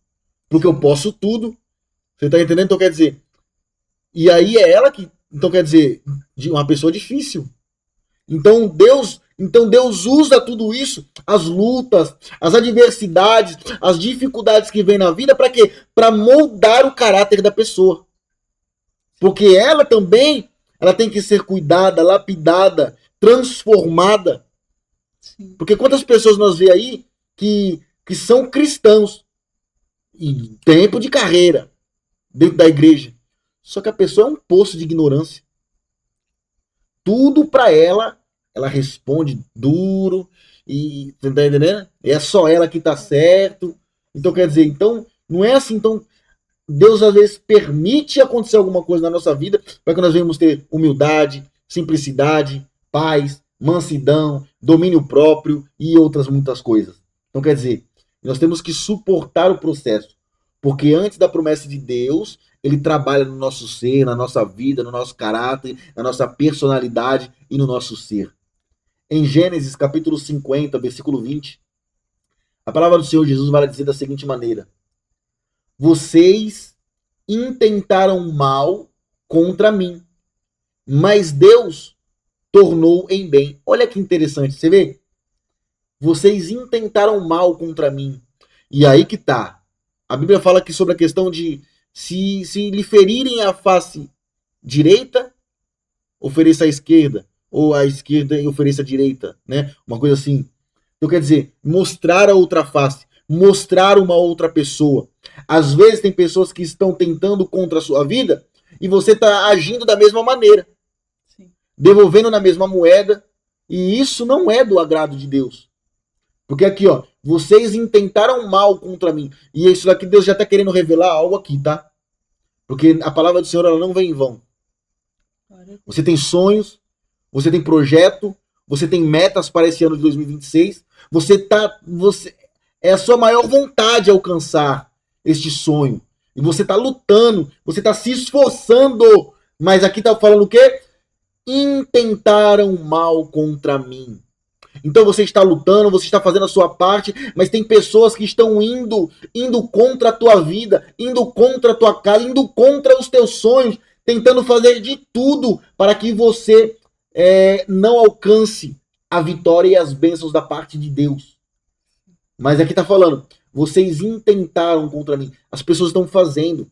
porque eu posso tudo. Você está entendendo? Então quer dizer, e aí é ela que, então quer dizer, de uma pessoa difícil. Então Deus usa tudo isso, as lutas, as adversidades, as dificuldades que vem na vida, para quê? Para moldar o caráter da pessoa. Porque ela também, ela tem que ser cuidada, lapidada, transformada. Sim. Porque quantas pessoas nós vê aí que são cristãos, em tempo de carreira, dentro da igreja, só que a pessoa é um poço de ignorância. Tudo para ela responde duro, e você tá entendendo? É só ela que tá certo. Então quer dizer, então não é assim, então Deus às vezes permite acontecer alguma coisa na nossa vida para que nós venhamos ter humildade, simplicidade, paz, mansidão, domínio próprio e outras muitas coisas. Então quer dizer, nós temos que suportar o processo, porque antes da promessa de Deus, ele trabalha no nosso ser, na nossa vida, no nosso caráter, na nossa personalidade e no nosso ser. Em Gênesis capítulo 50, versículo 20, a palavra do Senhor Jesus vai dizer da seguinte maneira: vocês intentaram mal contra mim, mas Deus tornou em bem. Olha que interessante, você vê? Vocês intentaram mal contra mim. E aí que tá. A Bíblia fala aqui sobre a questão de se lhe ferirem a face direita, ofereça a esquerda, ou a esquerda e ofereça a direita, né? Uma coisa assim. Então quer dizer, mostrar a outra face, mostrar uma outra pessoa. Às vezes tem pessoas que estão tentando contra a sua vida e você está agindo da mesma maneira. Sim. Devolvendo na mesma moeda, e isso não é do agrado de Deus. Porque aqui, ó, vocês intentaram mal contra mim. E isso daqui Deus já está querendo revelar algo aqui, tá? Porque a palavra do Senhor ela não vem em vão. Você tem sonhos, você tem projeto, você tem metas para esse ano de 2026. É a sua maior vontade alcançar este sonho. E você está lutando, você está se esforçando. Mas aqui está falando o quê? Intentaram mal contra mim. Então você está lutando, você está fazendo a sua parte, mas tem pessoas que estão indo contra a tua vida, indo contra a tua casa, indo contra os teus sonhos, tentando fazer de tudo para que você não alcance a vitória e as bênçãos da parte de Deus. Mas aqui está falando, vocês intentaram contra mim. As pessoas estão fazendo.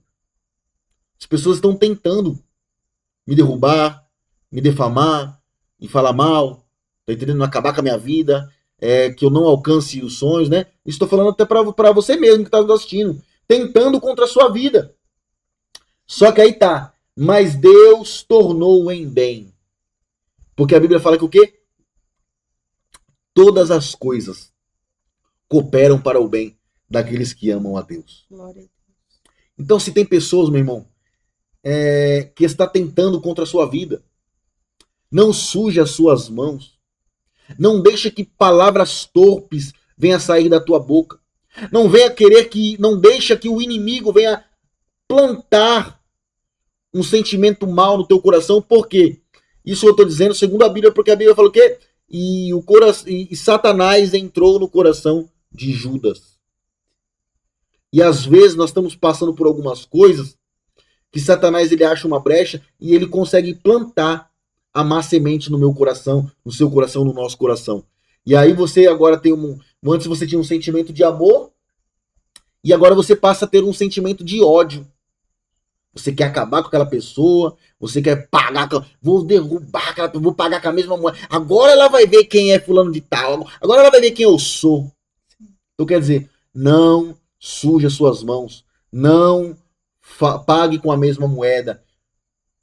As pessoas estão tentando me derrubar, me defamar, me falar mal. Tá entendendo? Acabar com a minha vida, que eu não alcance os sonhos, né? Estou falando até para você mesmo que está nos assistindo, tentando contra a sua vida. Só que aí tá, mas Deus tornou em bem. Porque a Bíblia fala que o quê? Todas as coisas cooperam para o bem daqueles que amam a Deus. Glória a Deus. Então se tem pessoas, meu irmão, que está tentando contra a sua vida, não suje as suas mãos. Não deixa que palavras torpes venham sair da tua boca. Não deixa que o inimigo venha plantar um sentimento mal no teu coração. Por quê? Isso eu estou dizendo segundo a Bíblia, porque a Bíblia falou o quê? E Satanás entrou no coração de Judas. E às vezes nós estamos passando por algumas coisas que Satanás ele acha uma brecha e ele consegue plantar a má semente no meu coração, no seu coração, no nosso coração. E aí você agora tem antes você tinha um sentimento de amor e agora você passa a ter um sentimento de ódio. Você quer acabar com aquela pessoa, você quer pagar, vou derrubar aquela pessoa, vou pagar com a mesma moeda. Agora ela vai ver quem é fulano de tal, agora ela vai ver quem eu sou. Então quer dizer, não suje as suas mãos, não pague com a mesma moeda.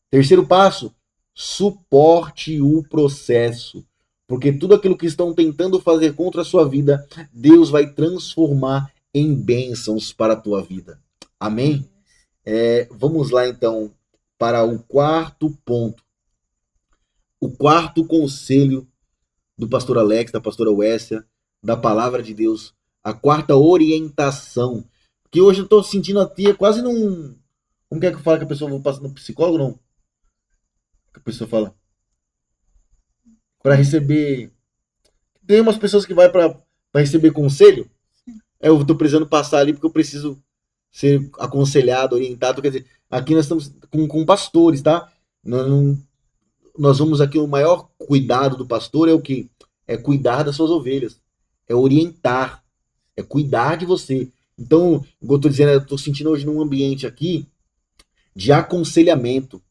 Terceiro passo, suporte o processo. Porque tudo aquilo que estão tentando fazer contra a sua vida, Deus vai transformar em bênçãos para a tua vida. Amém? Vamos lá então para o quarto ponto. O quarto conselho do pastor Alex, da pastora Wessia, da palavra de Deus. A quarta orientação. Que hoje eu estou sentindo aqui quase num... Como que é que eu falo que a pessoa vai passar no psicólogo, não? Que a pessoa fala? Para receber... Tem umas pessoas que vai para receber conselho. Eu estou precisando passar ali porque eu preciso ser aconselhado, orientado. Quer dizer, aqui nós estamos com pastores, tá? Nós vamos aqui, o maior cuidado do pastor é o quê? É cuidar das suas ovelhas. É orientar. É cuidar de você. Então, como eu estou dizendo, eu estou sentindo hoje num ambiente aqui de aconselhamento.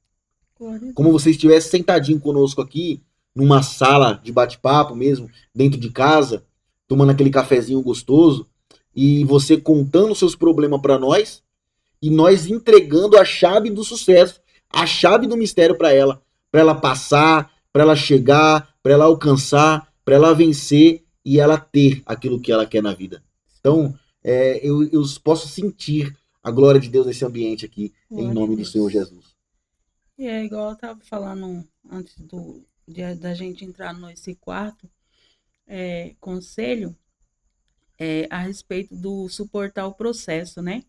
Como você estivesse sentadinho conosco aqui, numa sala de bate-papo mesmo, dentro de casa, tomando aquele cafezinho gostoso, e você contando seus problemas para nós, e nós entregando a chave do sucesso, a chave do mistério para ela passar, para ela chegar, para ela alcançar, para ela vencer e ela ter aquilo que ela quer na vida. Então, eu posso sentir a glória de Deus nesse ambiente aqui, glória em nome do Senhor Jesus. E é igual eu estava falando antes da gente entrar nesse quarto conselho, a respeito do suportar o processo, né?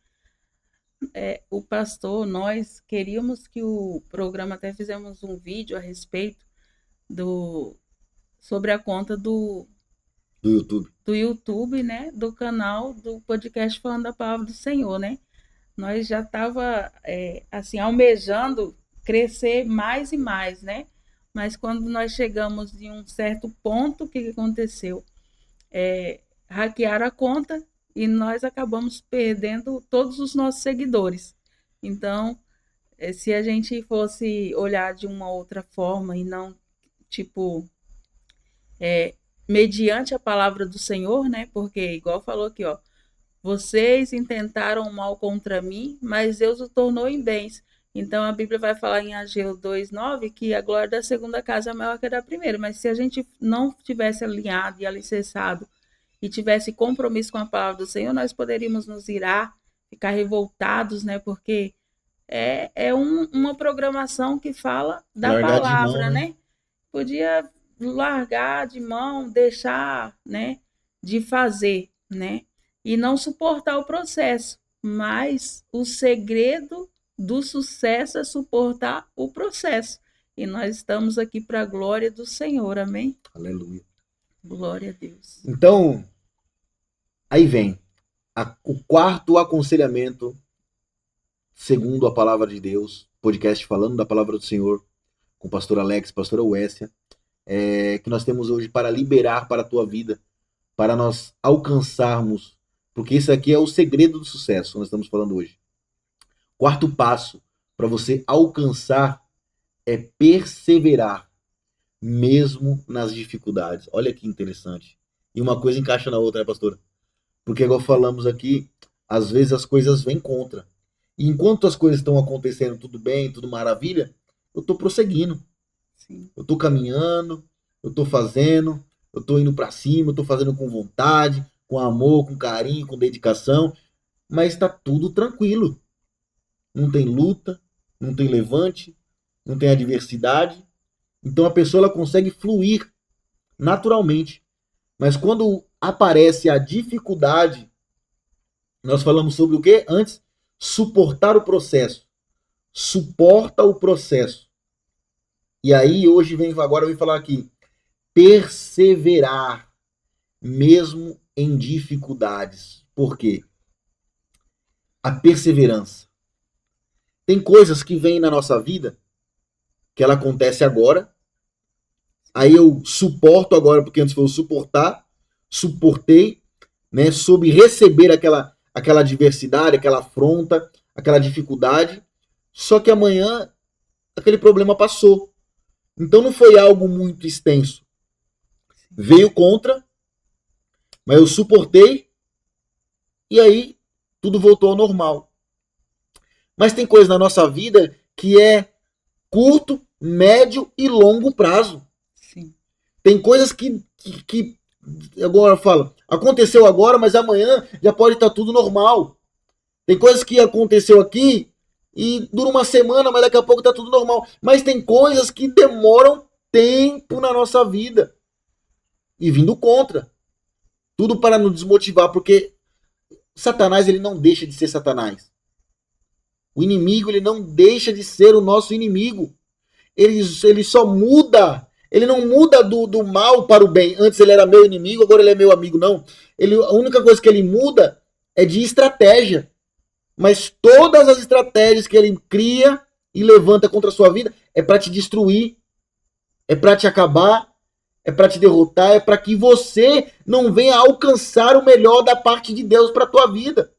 O pastor, nós queríamos que o programa, até fizemos um vídeo a respeito sobre a conta do YouTube, né? Do canal do podcast Falando da Palavra do Senhor, né? Nós já estava assim, almejando crescer mais e mais, né? Mas quando nós chegamos em um certo ponto, o que aconteceu? Hackearam a conta e nós acabamos perdendo todos os nossos seguidores. Então, se a gente fosse olhar de uma outra forma e não, mediante a palavra do Senhor, né? Porque, igual falou aqui, ó, vocês intentaram mal contra mim, mas Deus o tornou em bens. Então, a Bíblia vai falar em Ageu 2:9 que a glória da segunda casa é maior que a da primeira. Mas se a gente não tivesse alinhado e alicerçado e tivesse compromisso com a palavra do Senhor, nós poderíamos nos irar, ficar revoltados, né? Porque é uma programação que fala da largar palavra, de mão, né? Podia largar de mão, deixar, né, de fazer, né? E não suportar o processo. Mas o segredo do sucesso é suportar o processo. E nós estamos aqui para a glória do Senhor, amém? Aleluia. Glória a Deus. Então, aí vem o quarto aconselhamento, segundo a palavra de Deus, podcast Falando da Palavra do Senhor, com o pastor Alex, pastora Wessia, que nós temos hoje para liberar para a tua vida, para nós alcançarmos, porque isso aqui é o segredo do sucesso, nós estamos falando hoje. Quarto passo para você alcançar é perseverar, mesmo nas dificuldades. Olha que interessante. E uma coisa encaixa na outra, né, pastora? Porque, igual falamos aqui, às vezes as coisas vêm contra. E enquanto as coisas estão acontecendo tudo bem, tudo maravilha, eu estou prosseguindo. Sim. Eu estou caminhando, eu estou fazendo, eu estou indo para cima, eu estou fazendo com vontade, com amor, com carinho, com dedicação, mas está tudo tranquilo. Não tem luta, não tem levante, não tem adversidade. Então a pessoa ela consegue fluir naturalmente. Mas quando aparece a dificuldade, nós falamos sobre o que antes? Suportar o processo. Suporta o processo. E aí hoje agora eu vim falar aqui, perseverar mesmo em dificuldades. Por quê? A perseverança. Tem coisas que vêm na nossa vida, que ela acontece agora, aí eu suporto agora, porque antes foi o suportar, suportei, né, soube receber aquela adversidade, aquela afronta, aquela dificuldade, só que amanhã aquele problema passou. Então não foi algo muito extenso. Veio contra, mas eu suportei e aí tudo voltou ao normal. Mas tem coisa na nossa vida que é curto, médio e longo prazo. Sim. Tem coisas que agora fala, aconteceu agora, mas amanhã já pode estar tudo normal. Tem coisas que aconteceu aqui e dura uma semana, mas daqui a pouco está tudo normal. Mas tem coisas que demoram tempo na nossa vida. E vindo contra. Tudo para nos desmotivar, porque Satanás ele não deixa de ser Satanás. O inimigo ele não deixa de ser o nosso inimigo. Ele só muda. Ele não muda do mal para o bem. Antes ele era meu inimigo, agora ele é meu amigo. Não. A única coisa que ele muda é de estratégia. Mas todas as estratégias que ele cria e levanta contra a sua vida é para te destruir, é para te acabar, é para te derrotar, é para que você não venha alcançar o melhor da parte de Deus para a tua vida.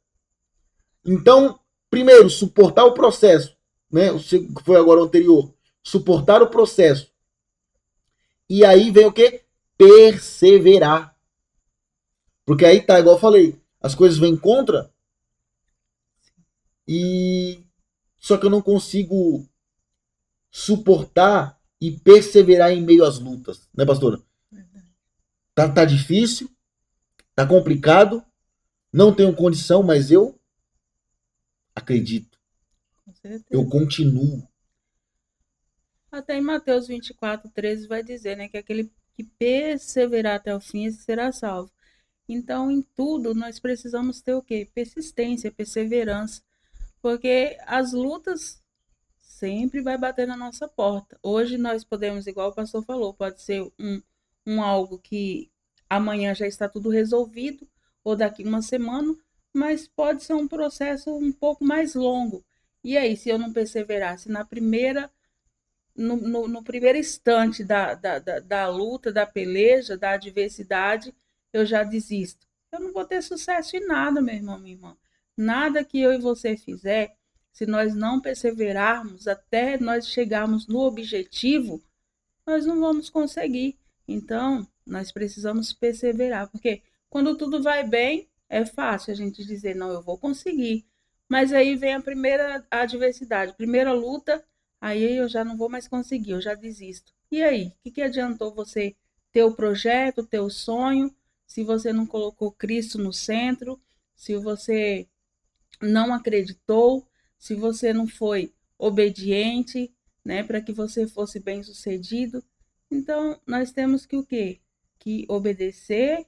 Então, primeiro, suportar o processo, né? Que foi agora o anterior. Suportar o processo. E aí vem o quê? Perseverar. Porque aí tá, igual eu falei, as coisas vêm contra e só que eu não consigo suportar e perseverar em meio às lutas, né, pastora? Tá difícil, tá complicado, não tenho condição, mas eu acredito. Com certeza. Eu continuo. Até em Mateus 24:13 vai dizer, né, que aquele que perseverar até o fim, esse será salvo. Então, em tudo, nós precisamos ter o quê? Persistência, perseverança. Porque as lutas sempre vai bater na nossa porta. Hoje nós podemos, igual o pastor falou, pode ser um algo que amanhã já está tudo resolvido, ou daqui uma semana, mas pode ser um processo um pouco mais longo. E aí, se eu não perseverar, se no primeiro instante da luta, da peleja, da adversidade, eu já desisto. Eu não vou ter sucesso em nada, meu irmão, minha irmã. Nada que eu e você fizer, se nós não perseverarmos até nós chegarmos no objetivo, nós não vamos conseguir. Então, nós precisamos perseverar, porque quando tudo vai bem, é fácil a gente dizer, não, eu vou conseguir. Mas aí vem a primeira adversidade, primeira luta, aí eu já não vou mais conseguir, eu já desisto. E aí, o que adiantou você ter o projeto, ter o sonho, se você não colocou Cristo no centro, se você não acreditou, se você não foi obediente, né, para que você fosse bem-sucedido? Então, nós temos que o quê? Que obedecer,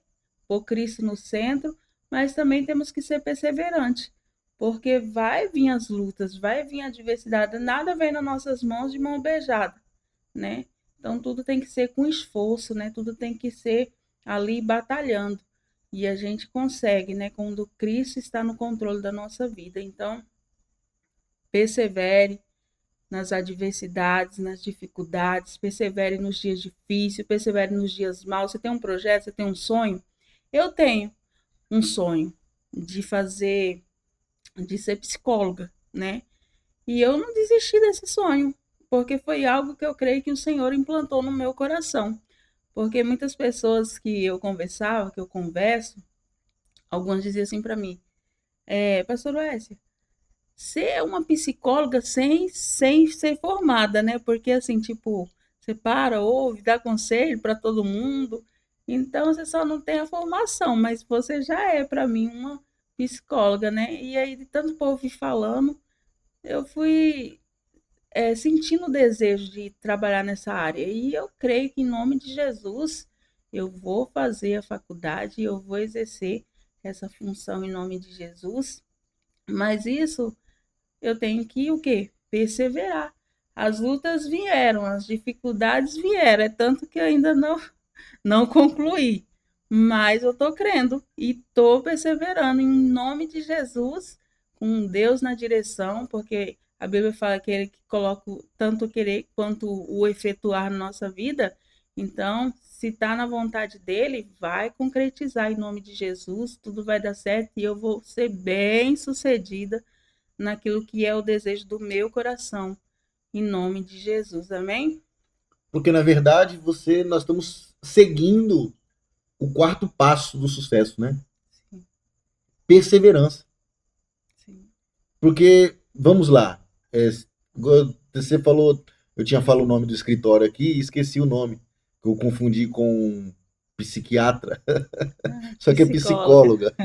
pôr Cristo no centro, mas também temos que ser perseverante, porque vai vir as lutas, vai vir a adversidade, nada vem nas nossas mãos de mão beijada, né? Então, tudo tem que ser com esforço, né? Tudo tem que ser ali batalhando. E a gente consegue, né? Quando Cristo está no controle da nossa vida. Então, persevere nas adversidades, nas dificuldades, persevere nos dias difíceis, persevere nos dias maus. Você tem um projeto, você tem um sonho? Eu tenho um sonho de ser psicóloga, né? E eu não desisti desse sonho, porque foi algo que eu creio que o Senhor implantou no meu coração. Porque muitas pessoas que eu conversava, que eu converso, algumas diziam assim para mim, pastor Wessia, você é uma psicóloga sem ser formada, né? Porque assim, tipo, você ouve, dá conselho para todo mundo. Então você só não tem a formação, mas você já é para mim uma psicóloga, né? E aí, de tanto povo falando, eu fui sentindo o desejo de trabalhar nessa área. E eu creio que, em nome de Jesus, eu vou fazer a faculdade, eu vou exercer essa função em nome de Jesus. Mas isso eu tenho que o quê? Perseverar. As lutas vieram, as dificuldades vieram, é tanto que eu ainda não concluí. Mas eu estou crendo e estou perseverando em nome de Jesus, com Deus na direção, porque A Bíblia fala que ele que coloca tanto o querer quanto o efetuar na nossa vida. Então, se está na vontade dele, vai concretizar em nome de Jesus, tudo vai dar certo e eu vou ser bem sucedida naquilo que é o desejo do meu coração, em nome de Jesus, amém? Porque, na verdade, nós estamos seguindo o quarto passo do sucesso, né? Sim, Perseverança. sim, Porque, vamos lá, você falou, eu tinha falado o nome do escritório aqui e esqueci o nome, que eu confundi com psiquiatra, só que é psicóloga, psicóloga,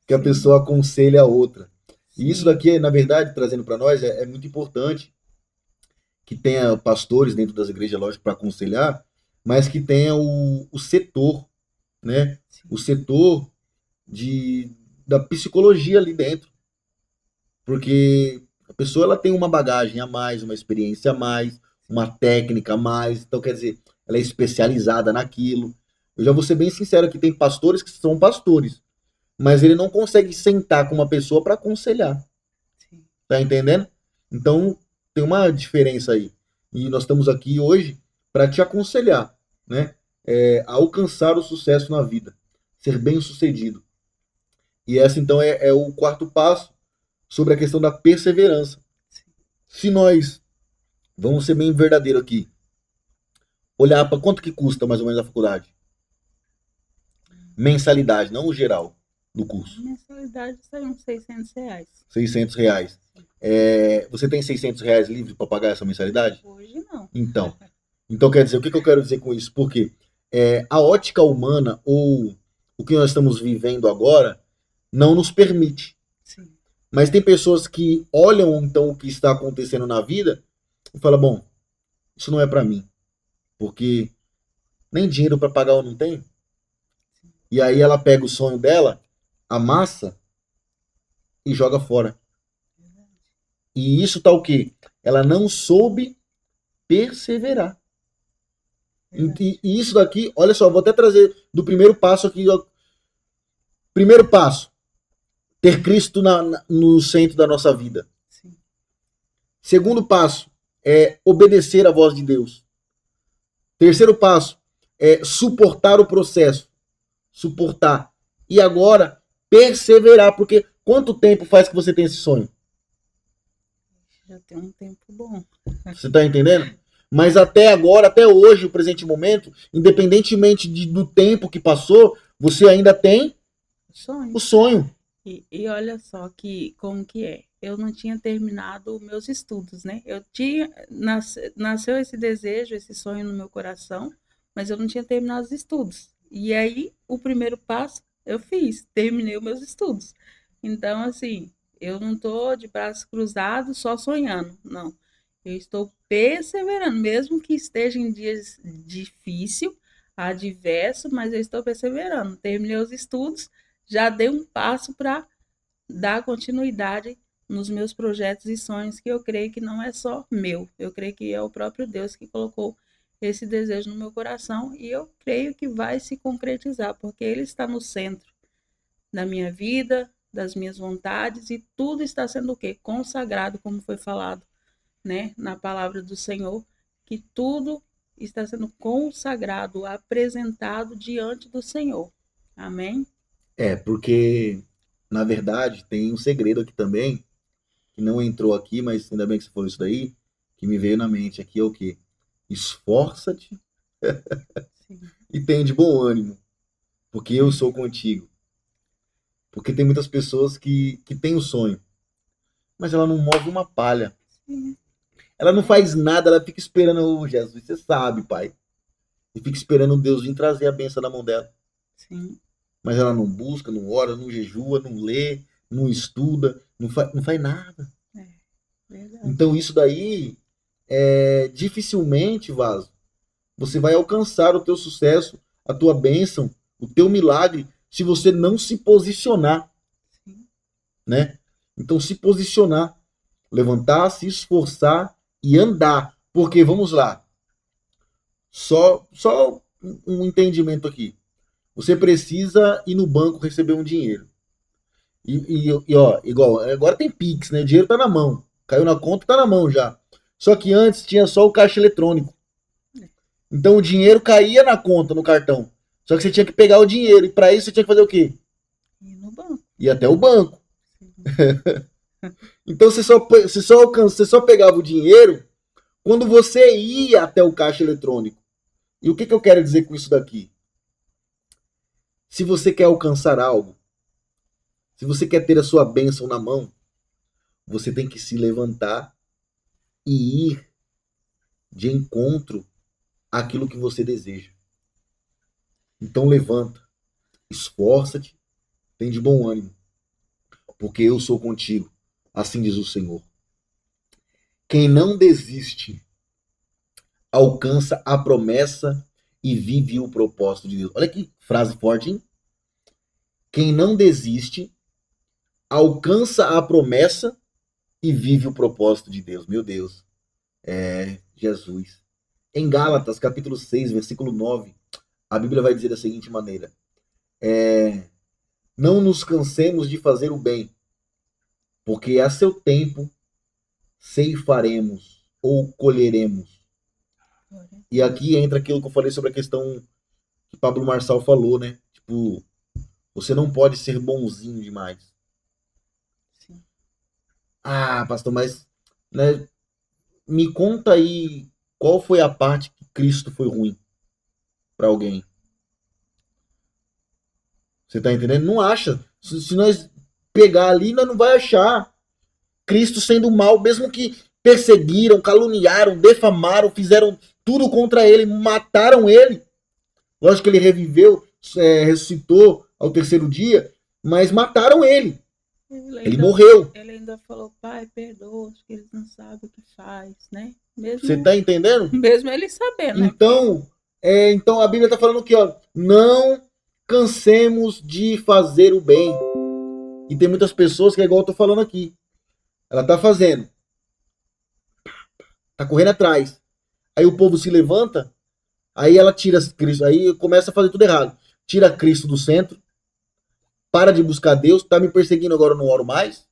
que a sim, pessoa aconselha a outra. E isso sim, daqui, na verdade, trazendo para nós, é muito importante que tenha pastores dentro das igrejas, lógico, para aconselhar, mas que tenha o setor, né? O sim, setor da psicologia ali dentro. Porque a pessoa ela tem uma bagagem a mais, uma experiência a mais, uma técnica a mais, então quer dizer, ela é especializada naquilo. Eu já vou ser bem sincero que tem pastores que são pastores, mas ele não consegue sentar com uma pessoa para aconselhar, sim, tá entendendo? Então tem uma diferença aí. E nós estamos aqui hoje para te aconselhar, né? A alcançar o sucesso na vida, ser bem sucedido. E essa então é o quarto passo sobre a questão da perseverança. sim. Se nós, vamos ser bem verdadeiro aqui, olhar para quanto que custa mais ou menos a faculdade, mensalidade, não o geral do A curso, mensalidade sai uns R$ 600. R$ 600. Você tem R$ 600 livre para pagar essa mensalidade? Hoje não. Então quer dizer, o que eu quero dizer com isso? Porque a ótica humana ou o que nós estamos vivendo agora não nos permite. Sim, Mas tem pessoas que olham então o que está acontecendo na vida e falam, bom, isso não é para mim, porque nem dinheiro para pagar eu não tenho. E aí ela pega o sonho dela, amassa e joga fora. verdade, E isso tá o quê? Ela não soube perseverar. verdade. E isso daqui, olha só, vou até trazer do primeiro passo aqui. Ó. Primeiro passo, ter Cristo no centro da nossa vida. Sim, Segundo passo, é obedecer à voz de Deus. Terceiro passo, é suportar o processo. Suportar. E agora, perseverar, porque quanto tempo faz que você tem esse sonho? já tem um tempo bom. Você está entendendo? Mas até agora, até hoje, o presente momento, independentemente do tempo que passou, você ainda tem Sonho. o sonho. E olha só que como que é. Eu não tinha terminado meus estudos, né? Eu tinha nasceu esse desejo, esse sonho no meu coração, mas eu não tinha terminado os estudos. E aí o primeiro passo eu fiz, terminei os meus estudos. Então assim, eu não estou de braços cruzados só sonhando, não. Eu estou perseverando, mesmo que esteja em dias difícil, adverso, mas eu estou perseverando. Terminei os estudos, já dei um passo para dar continuidade nos meus projetos e sonhos, que eu creio que não é só meu, eu creio que é o próprio Deus que colocou esse desejo no meu coração e eu creio que vai se concretizar, porque Ele está no centro da minha vida, das minhas vontades e tudo está sendo o quê? Consagrado, como foi falado, né, na palavra do Senhor, que tudo está sendo consagrado, apresentado diante do Senhor. Amém? Porque, na verdade, tem um segredo aqui também, que não entrou aqui, mas ainda bem que você falou isso daí, que me veio na mente aqui é o quê? Esforça-te Sim. e tenha de bom ânimo, porque eu É. sou contigo. Porque tem muitas pessoas que têm o sonho, mas ela não move uma palha. Sim. Ela não faz nada, ela fica esperando, oh, Jesus, você sabe, pai. E fica esperando Deus vir trazer a benção na mão dela. Sim, Mas ela não busca, não ora, não jejua, não lê, não estuda, não faz nada. é verdade. Então isso daí, dificilmente, Vaso, você vai alcançar o teu sucesso, a tua bênção, o teu milagre, se você não se posicionar, Sim, né? Então se posicionar, levantar, se esforçar e andar. Porque, vamos lá, só um entendimento aqui. Você precisa ir no banco receber um dinheiro. Ó, igual, agora tem Pix, né? O dinheiro tá na mão. Caiu na conta, tá na mão já. Só que antes tinha só o caixa eletrônico. Então o dinheiro caía na conta, no cartão. Só que você tinha que pegar o dinheiro. E para isso você tinha que fazer o quê? Ir no banco. Ir até o banco. Sim. Então você só pegava o dinheiro quando você ia até o caixa eletrônico. E o que eu quero dizer com isso daqui? Se você quer alcançar algo, se você quer ter a sua bênção na mão, você tem que se levantar e ir de encontro àquilo que você deseja. Então levanta, esforça-te, tem de bom ânimo, porque eu sou contigo, assim diz o Senhor. Quem não desiste alcança a promessa e vive o propósito de Deus. Olha que frase forte, hein? Quem não desiste alcança a promessa e vive o propósito de Deus. Meu Deus. É Jesus. Em Gálatas, capítulo 6, versículo 9, a Bíblia vai dizer da seguinte maneira: não nos cansemos de fazer o bem, porque a seu tempo ceifaremos ou colheremos. E aqui entra aquilo que eu falei sobre a questão que Pablo Marçal falou, né? Tipo, você não pode ser bonzinho demais. Sim. Ah, pastor, mas né, me conta aí qual foi a parte que Cristo foi ruim para alguém. Você tá entendendo? Não acha. Se nós pegar ali, nós não vai achar Cristo sendo mal, mesmo que perseguiram, caluniaram, defamaram, fizeram tudo contra ele, mataram ele. Lógico que ele reviveu, ressuscitou ao terceiro dia, mas mataram ele. Ele morreu. Ele ainda falou: Pai, perdoa, acho que eles não sabem o que faz, né? Mesmo, Você tá entendendo? mesmo ele sabendo, né? Então a Bíblia tá falando aqui, ó, não cansemos de fazer o bem. E tem muitas pessoas que é igual eu tô falando aqui. Ela tá fazendo. Tá correndo atrás. Aí o povo se levanta, aí ela tira Cristo, aí começa a fazer tudo errado. Tira Cristo do centro, para de buscar Deus, tá me perseguindo, agora eu não oro mais.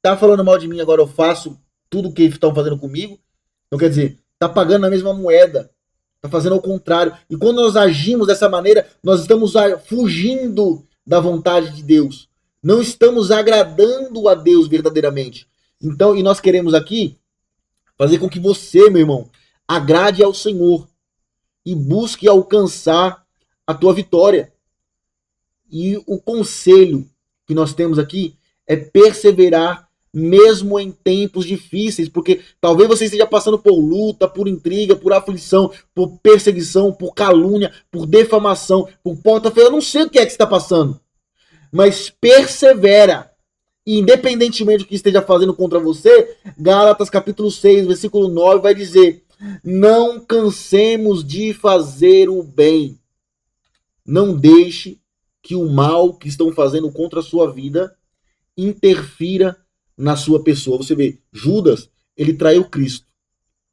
Tá falando mal de mim, agora eu faço tudo o que estão fazendo comigo. Então quer dizer, tá pagando a mesma moeda. Tá fazendo ao contrário. E quando nós agimos dessa maneira, nós estamos fugindo da vontade de Deus. Não estamos agradando a Deus verdadeiramente. Então, e nós queremos aqui fazer com que você, meu irmão, agrade ao Senhor e busque alcançar a tua vitória. E o conselho que nós temos aqui é perseverar mesmo em tempos difíceis, porque talvez você esteja passando por luta, por intriga, por aflição, por perseguição, por calúnia, por defamação, por porta feia. Eu não sei o que é que você está passando, mas persevera. E independentemente do que esteja fazendo contra você, Gálatas capítulo 6, versículo 9 vai dizer: não cansemos de fazer o bem. Não deixe que o mal que estão fazendo contra a sua vida interfira na sua pessoa. Você vê, Judas, ele traiu Cristo.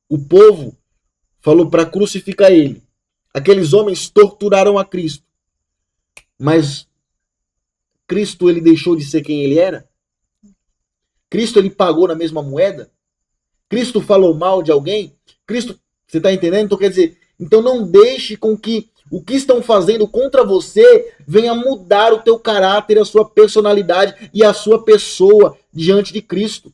O povo falou para crucificar ele. Aqueles homens torturaram a Cristo. Mas Cristo, ele deixou de ser quem ele era? Cristo, ele pagou na mesma moeda? Cristo falou mal de alguém? Cristo, você está entendendo? Então quer dizer, então não deixe com que o que estão fazendo contra você venha mudar o teu caráter, a sua personalidade e a sua pessoa diante de Cristo.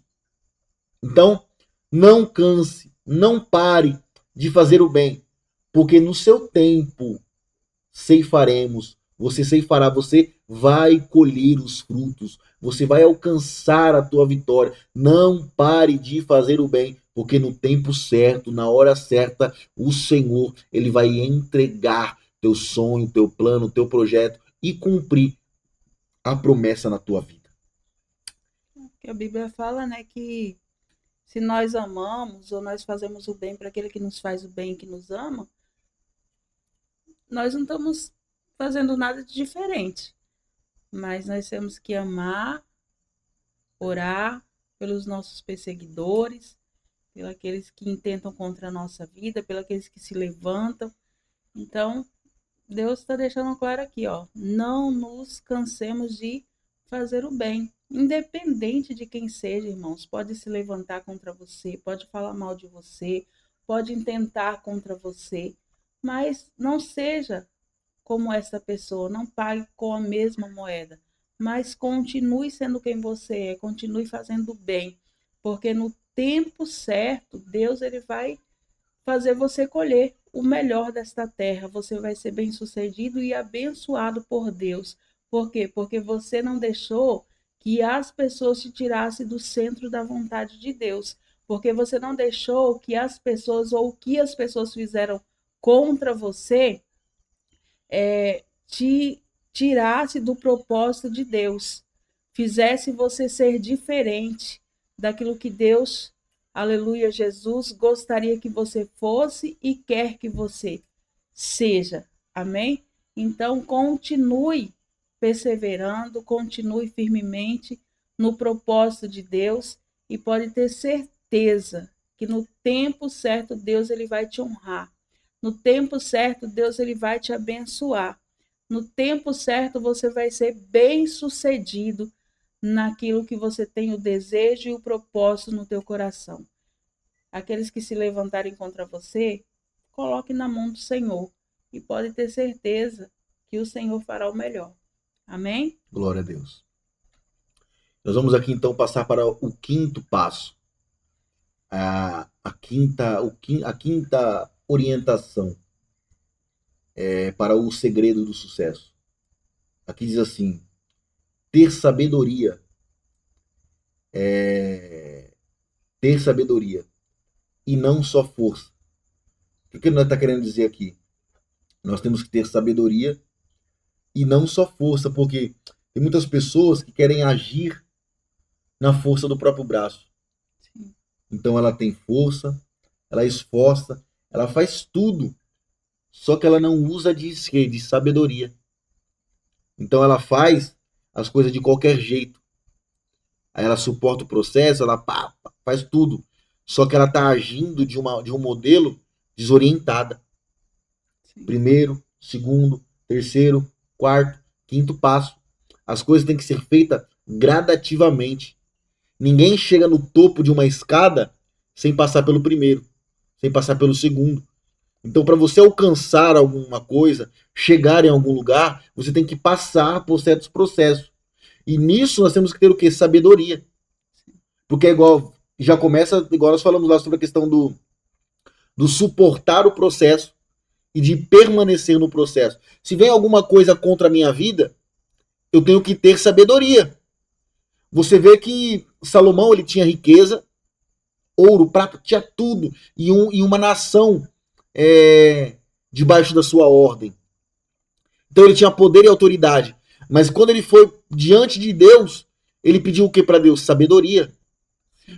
Então, não canse, não pare de fazer o bem, porque no seu tempo ceifaremos, você ceifará, você vai colher os frutos, você vai alcançar a tua vitória. Não pare de fazer o bem, porque no tempo certo, na hora certa, o Senhor, ele vai entregar teu sonho, teu plano, teu projeto e cumprir a promessa na tua vida. Porque a Bíblia fala, né, que se nós amamos ou nós fazemos o bem para aquele que nos faz o bem, que nos ama, nós não estamos fazendo nada de diferente. Mas nós temos que amar, orar pelos nossos perseguidores, pelos aqueles que intentam contra a nossa vida, pelos aqueles que se levantam. Então, Deus está deixando claro aqui, ó, não nos cansemos de fazer o bem. Independente de quem seja, irmãos, pode se levantar contra você, pode falar mal de você, pode intentar contra você, mas não seja como essa pessoa, não pague com a mesma moeda, mas continue sendo quem você é, continue fazendo o bem, porque no tempo certo, Deus ele vai fazer você colher o melhor desta terra. Você vai ser bem-sucedido e abençoado por Deus. Por quê? Porque você não deixou que as pessoas te tirassem do centro da vontade de Deus. Porque você não deixou que as pessoas ou o que as pessoas fizeram contra você te tirasse do propósito de Deus, fizesse você ser diferente daquilo que Deus, aleluia, Jesus, gostaria que você fosse e quer que você seja. Amém? Então, continue perseverando, continue firmemente no propósito de Deus e pode ter certeza que no tempo certo Deus ele vai te honrar. No tempo certo, Deus ele vai te abençoar. No tempo certo, você vai ser bem-sucedido naquilo que você tem o desejo e o propósito no teu coração. Aqueles que se levantarem contra você, coloque na mão do Senhor e pode ter certeza que o Senhor fará o melhor. Amém? Glória a Deus. Nós vamos aqui então passar para o quinto passo. A quinta orientação para o segredo do sucesso. Aqui diz assim: ter sabedoria. Ter sabedoria e não só força. O que nós está querendo dizer aqui? Nós temos que ter sabedoria e não só força, porque tem muitas pessoas que querem agir na força do próprio braço. Sim. Então ela tem força, ela esforça, ela faz tudo, só que ela não usa de sabedoria. Então ela faz as coisas de qualquer jeito. Aí ela suporta o processo, ela faz tudo, só que ela está agindo de um modelo desorientada. Sim. Primeiro, segundo, terceiro, quarto, quinto passo. As coisas têm que ser feitas gradativamente. Ninguém chega no topo de uma escada sem passar pelo primeiro, sem passar pelo segundo. Então, para você alcançar alguma coisa, chegar em algum lugar, você tem que passar por certos processos. E nisso nós temos que ter o quê? Sabedoria. Porque é igual, já começa, igual nós falamos lá sobre a questão do suportar o processo e de permanecer no processo. Se vem alguma coisa contra a minha vida, eu tenho que ter sabedoria. Você vê que Salomão ele tinha riqueza, ouro, prata, tinha tudo, e uma nação debaixo da sua ordem. Então ele tinha poder e autoridade. Mas quando ele foi diante de Deus, ele pediu o que para Deus? Sabedoria.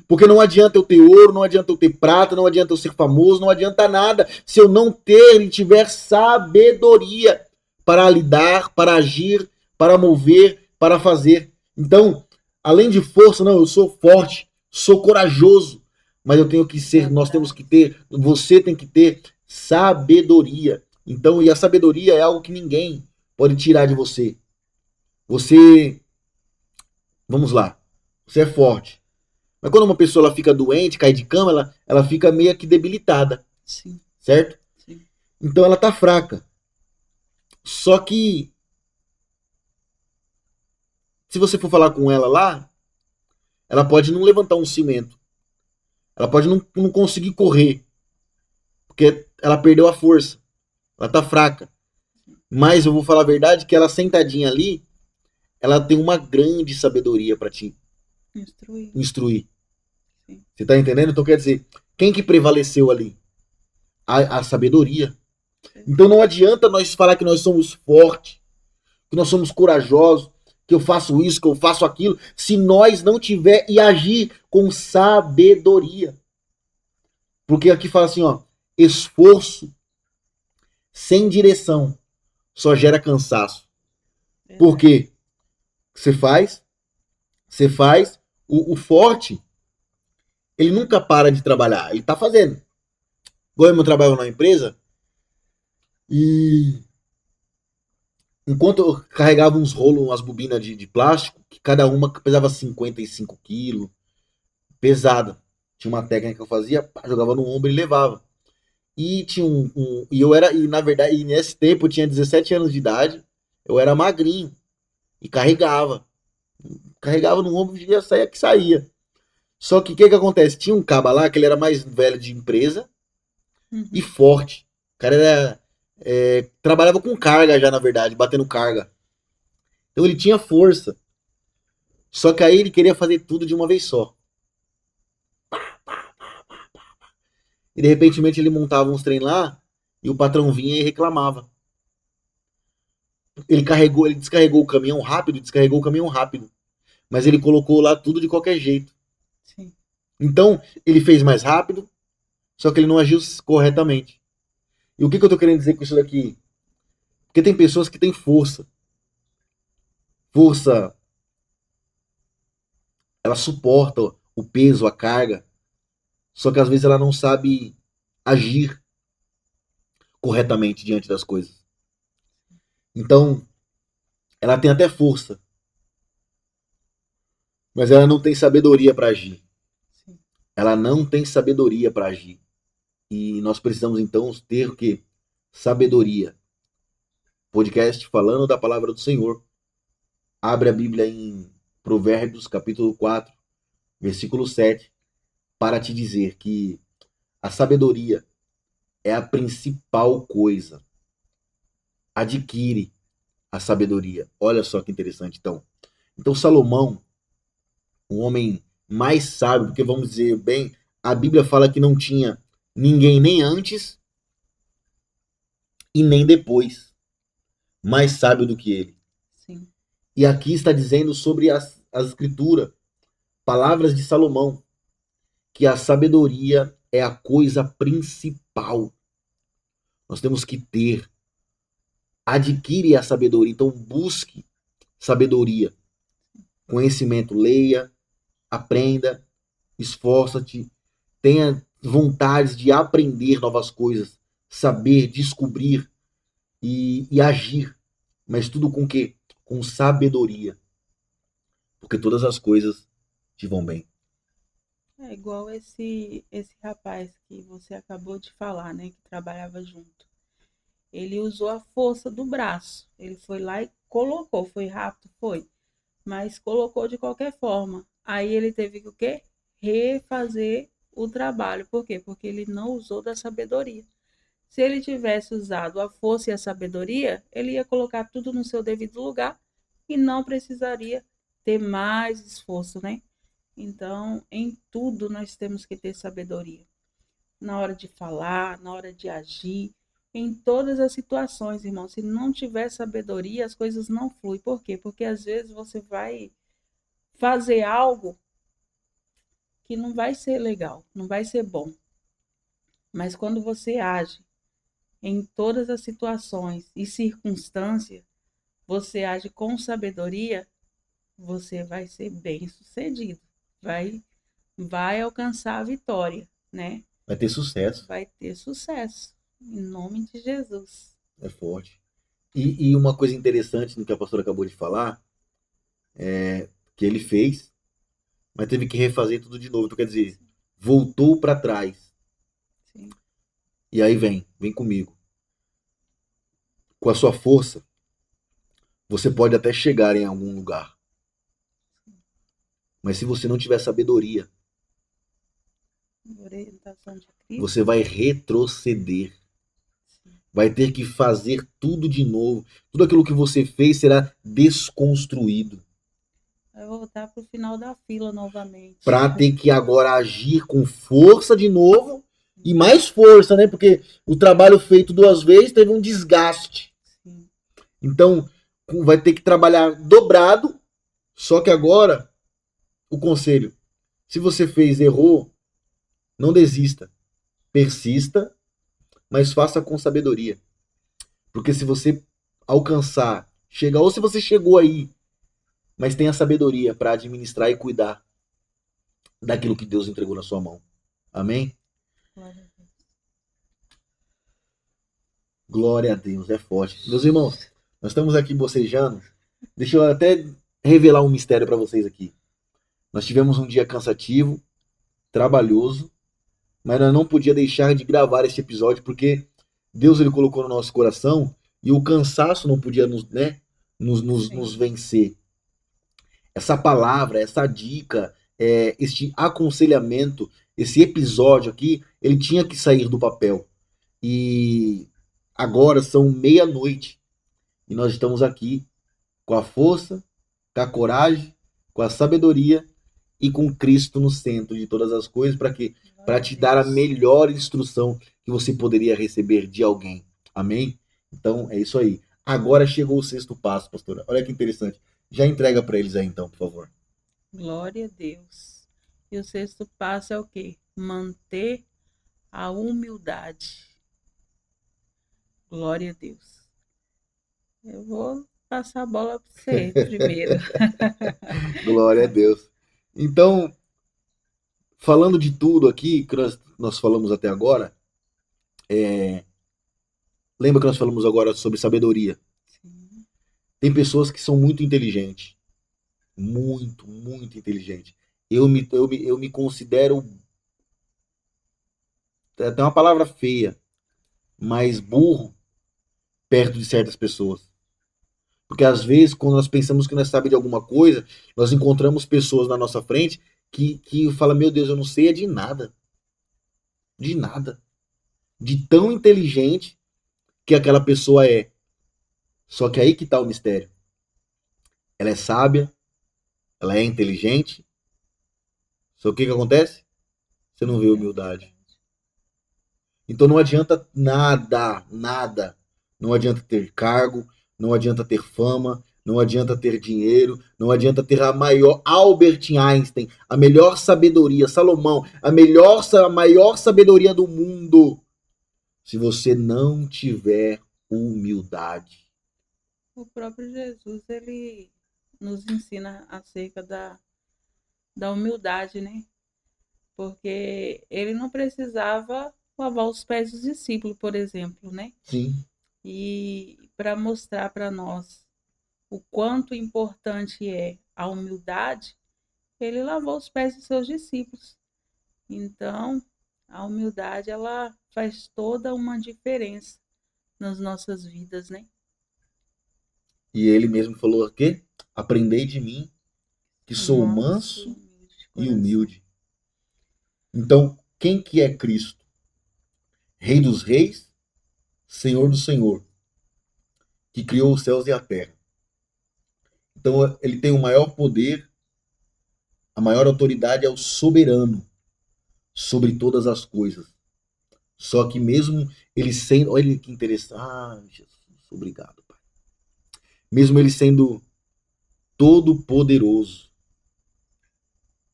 Porque não adianta eu ter ouro, não adianta eu ter prata, não adianta eu ser famoso, não adianta nada se eu não ter e tiver sabedoria para lidar, para agir, para mover, para fazer. Então, além de força, não, eu sou forte, sou corajoso, mas eu tenho que ser, nós temos que ter, você tem que ter sabedoria. Então, e a sabedoria é algo que ninguém pode tirar de você. Você, vamos lá, você é forte. Mas quando uma pessoa ela fica doente, cai de cama, ela fica meio que debilitada. Sim. Certo? Sim. Então ela tá fraca. Só que se você for falar com ela lá, ela pode não levantar um cimento. Ela pode não conseguir correr. Porque ela perdeu a força. Ela tá fraca. Mas eu vou falar a verdade que ela sentadinha ali, ela tem uma grande sabedoria para te instruir. Sim. Você tá entendendo? Então quer dizer, quem que prevaleceu ali? A sabedoria. Sim. Então não adianta nós falar que nós somos fortes, que nós somos corajosos, que eu faço isso, que eu faço aquilo, se nós não tiver e agir com sabedoria. Porque aqui fala assim, ó, esforço sem direção só gera cansaço. Por quê? Você faz, o forte, ele nunca para de trabalhar, ele tá fazendo. Igual eu trabalho numa empresa e enquanto eu carregava uns rolos, umas bobinas de plástico, que cada uma pesava 55 quilos, pesada. Tinha uma técnica que eu fazia, pá, jogava no ombro e levava. E tinha e eu era, e na verdade, e nesse tempo eu tinha 17 anos de idade, eu era magrinho e carregava. Carregava no ombro e ia sair que saía. Só que o que acontece? Tinha um caba lá que ele era mais velho de empresa e forte. O cara era, trabalhava com carga já, na verdade, batendo carga. Então ele tinha força. Só que aí ele queria fazer tudo de uma vez só. E de repente ele montava uns trem lá e o patrão vinha e reclamava. Ele descarregou o caminhão rápido, descarregou o caminhão rápido. Mas ele colocou lá tudo de qualquer jeito. Sim. Então, ele fez mais rápido, só que ele não agiu corretamente. E o que eu tô querendo dizer com isso daqui? Porque tem pessoas que têm força. Força, ela suporta o peso, a carga, só que às vezes ela não sabe agir corretamente diante das coisas. Então, ela tem até força, mas ela não tem sabedoria para agir. Sim. Ela não tem sabedoria para agir. E nós precisamos então ter o quê? Sabedoria. Podcast falando da palavra do Senhor. Abre a Bíblia em Provérbios, capítulo 4, versículo 7, para te dizer que a sabedoria é a principal coisa. Adquire a sabedoria. Olha só que interessante, então. Então, Salomão, o homem mais sábio, porque vamos dizer bem, a Bíblia fala que não tinha ninguém nem antes e nem depois mais sábio do que ele. Sim. E aqui está dizendo sobre as escrituras, palavras de Salomão, que a sabedoria é a coisa principal. Nós temos que ter. Adquire a sabedoria. Então busque sabedoria. Conhecimento. Leia, aprenda, esforça-te. Tenha vontade de aprender novas coisas. Saber, descobrir e agir. Mas tudo com quê? Com sabedoria. Porque todas as coisas te vão bem. É igual esse rapaz que você acabou de falar, né, que trabalhava junto. Ele usou a força do braço. Ele foi lá e colocou, foi rápido, foi, mas colocou de qualquer forma. Aí ele teve que o quê? Refazer o trabalho. Por quê? Porque ele não usou da sabedoria. Se ele tivesse usado a força e a sabedoria, ele ia colocar tudo no seu devido lugar e não precisaria ter mais esforço, né? Então, em tudo nós temos que ter sabedoria. Na hora de falar, na hora de agir, em todas as situações, irmão. Se não tiver sabedoria, as coisas não fluem. Por quê? Porque às vezes você vai fazer algo que não vai ser legal, não vai ser bom. Mas quando você age em todas as situações e circunstâncias, você age com sabedoria, você vai ser bem-sucedido. Vai alcançar a vitória, né? Vai ter sucesso. Vai ter sucesso. Em nome de Jesus. É forte. E uma coisa interessante no que a pastora acabou de falar, que ele fez, mas teve que refazer tudo de novo. Então, quer dizer, voltou para trás. Sim. E aí vem comigo. Com a sua força, você pode até chegar em algum lugar. Mas se você não tiver sabedoria, Orientação de Cristo. você vai retroceder. Vai ter que fazer tudo de novo. Tudo aquilo que você fez será desconstruído. Vai voltar para o final da fila novamente. Para ter que agora agir com força de novo e mais força, né? Porque o trabalho feito duas vezes teve um desgaste. Sim. Então, vai ter que trabalhar dobrado. Só que agora, o conselho: se você fez, errou, não desista. Persista, mas faça com sabedoria. Porque se você alcançar, chegar, ou se você chegou aí, mas tenha sabedoria para administrar e cuidar daquilo que Deus entregou na sua mão. Amém? Glória a Deus. Glória a Deus, é forte. Meus irmãos, Nós estamos aqui bocejando. Deixa eu até revelar um mistério para vocês aqui. Nós tivemos um dia cansativo, trabalhoso, mas nós não podia deixar de gravar esse episódio porque Deus ele colocou no nosso coração e o cansaço não podia nos Sim. vencer. Essa palavra, essa dica, este aconselhamento, esse episódio aqui, ele tinha que sair do papel. E agora são meia-noite e nós estamos aqui com a força, com a coragem, com a sabedoria e com Cristo no centro de todas as coisas para quê? Para Glória a te dar a Deus. melhor instrução que você poderia receber de alguém. Amém? Então é isso aí. Agora chegou o sexto passo, pastora. Olha que interessante. Já entrega para eles aí então, por favor. Glória a Deus. E o sexto passo é o quê? Manter a humildade. Glória a Deus. Eu vou passar a bola para você primeiro. Glória a Deus. Então, falando de tudo aqui que nós falamos até agora, lembra que nós falamos agora sobre sabedoria? Sim. Tem pessoas que são muito inteligentes. Muito, muito inteligentes. Eu me considero até uma palavra feia, mas burro perto de certas pessoas. Porque às vezes, quando nós pensamos que nós sabemos de alguma coisa, nós encontramos pessoas na nossa frente que fala, meu Deus, eu não sei é de nada. De nada. De tão inteligente que aquela pessoa é. Só que aí que está o mistério. Ela é sábia, ela é inteligente. Só que o que acontece? Você não vê É humildade. verdade. Então não adianta nada, nada. Não adianta ter cargo, não adianta ter fama, não adianta ter dinheiro, não adianta ter a maior Albert Einstein, a melhor sabedoria, Salomão, a maior sabedoria do mundo, se você não tiver humildade. O próprio Jesus, ele nos ensina acerca da humildade, né? Porque ele não precisava lavar os pés dos discípulos, por exemplo, né? Sim. E para mostrar para nós o quanto importante é a humildade, ele lavou os pés dos seus discípulos. Então, a humildade ela faz toda uma diferença nas nossas vidas, né? E ele mesmo falou aqui: aprendei de mim, que sou Manso e manso humilde de e coração. humilde. Então, quem que é Cristo? Rei dos reis, Senhor do Senhor, que criou os céus e a terra. Então, ele tem o maior poder, a maior autoridade é o soberano sobre todas as coisas. Só que mesmo ele sendo, olha que interessante. Ah, Jesus, obrigado, Pai. Mesmo ele sendo todo poderoso,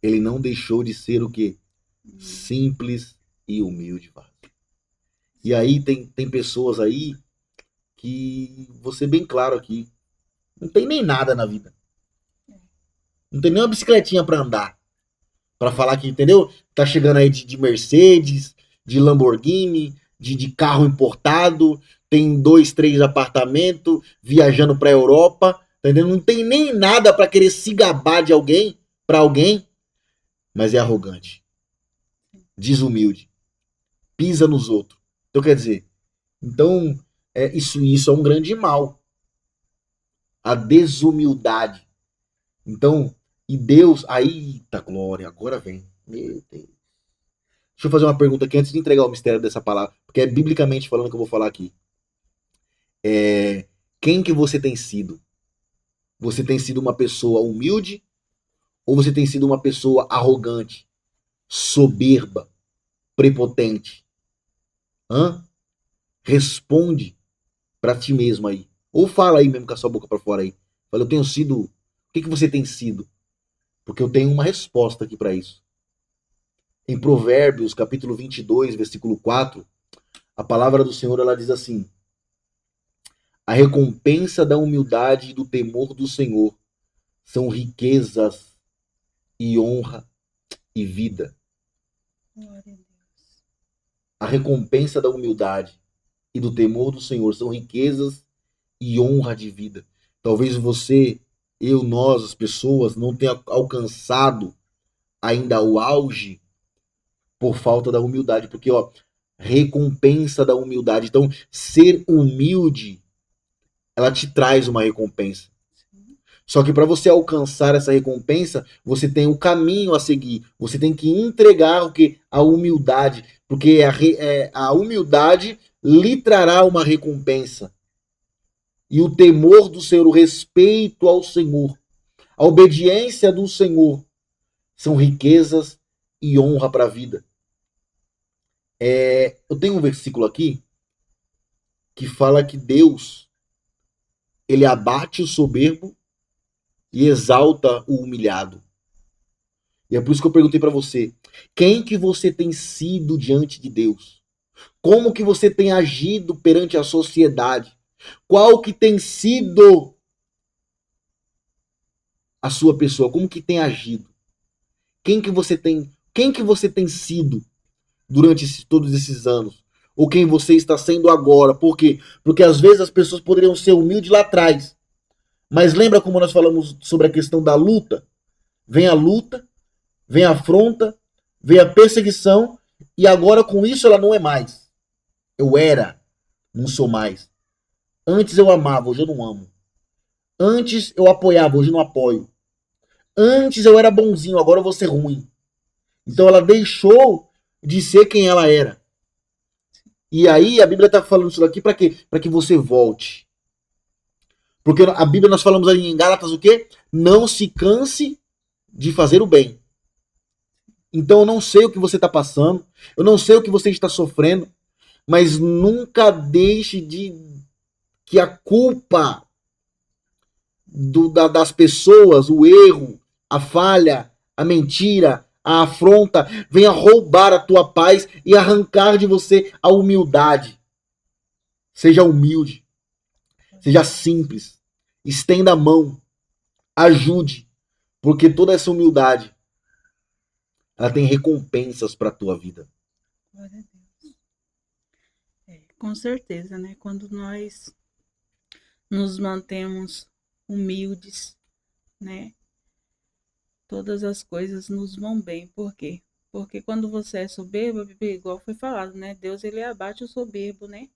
ele não deixou de ser o quê? Simples e humilde, Pai. E aí tem pessoas aí que, vou ser bem claro aqui, não tem nem nada na vida. Não tem nem uma bicicletinha para andar. Para falar que, entendeu? Tá chegando aí de Mercedes, de Lamborghini, de carro importado, tem 2, 3 apartamentos, viajando pra Europa, entendeu? Não tem nem nada para querer se gabar de alguém, para alguém, mas é arrogante, desumilde, pisa nos outros. Então quer dizer, então isso é um grande mal, a desumildade. Então, e Deus, aí, tá glória, agora vem. Meu Deus. Deixa eu fazer uma pergunta aqui antes de entregar o mistério dessa palavra, porque é biblicamente falando que eu vou falar aqui. Quem que você tem sido? Você tem sido uma pessoa humilde ou você tem sido uma pessoa arrogante, soberba, prepotente? Hã? Responde pra ti mesmo aí. Ou fala aí mesmo com a sua boca pra fora aí. Fala, eu tenho sido. O que você tem sido? Porque eu tenho uma resposta aqui pra isso. Em Provérbios, capítulo 22, versículo 4, a palavra do Senhor ela diz assim: a recompensa da humildade e do temor do Senhor são riquezas e honra e vida. Glória a Deus. A recompensa da humildade e do temor do Senhor são riquezas e honra de vida. Talvez você, eu, nós, as pessoas, não tenha alcançado ainda o auge por falta da humildade, porque ó, recompensa da humildade. Então, ser humilde, ela te traz uma recompensa. Só que para você alcançar essa recompensa, você tem o caminho a seguir. Você tem que entregar o que? A humildade. Porque a humildade lhe trará uma recompensa. E o temor do Senhor, o respeito ao Senhor, a obediência do Senhor, são riquezas e honra para a vida. Eu tenho um versículo aqui que fala que Deus, ele abate o soberbo e exalta o humilhado. E é por isso que eu perguntei para você, quem que você tem sido diante de Deus? Como que você tem agido perante a sociedade? Qual que tem sido a sua pessoa? Como que tem agido? Quem que você tem sido durante todos esses anos? Ou quem você está sendo agora? Por quê? Porque às vezes as pessoas poderiam ser humildes lá atrás. Mas lembra como nós falamos sobre a questão da luta? Vem a luta, vem a afronta, vem a perseguição, e agora com isso ela não é mais. Eu era, não sou mais. Antes eu amava, hoje eu não amo. Antes eu apoiava, hoje eu não apoio. Antes eu era bonzinho, agora eu vou ser ruim. Então ela deixou de ser quem ela era. E aí a Bíblia está falando isso daqui para quê? Para que você volte. Porque a Bíblia nós falamos ali em Gálatas o quê? Não se canse de fazer o bem. Então eu não sei o que você está passando, eu não sei o que você está sofrendo, mas nunca deixe de que a culpa das pessoas, o erro, a falha, a mentira, a afronta, venha roubar a tua paz e arrancar de você a humildade. Seja humilde, seja simples, estenda a mão, ajude, porque toda essa humildade, ela tem recompensas para a tua vida. Glória a Deus. Com certeza, né? Quando nós nos mantemos humildes, né? Todas as coisas nos vão bem. Por quê? Porque quando você é soberbo, igual foi falado, né? Deus, ele abate o soberbo, né?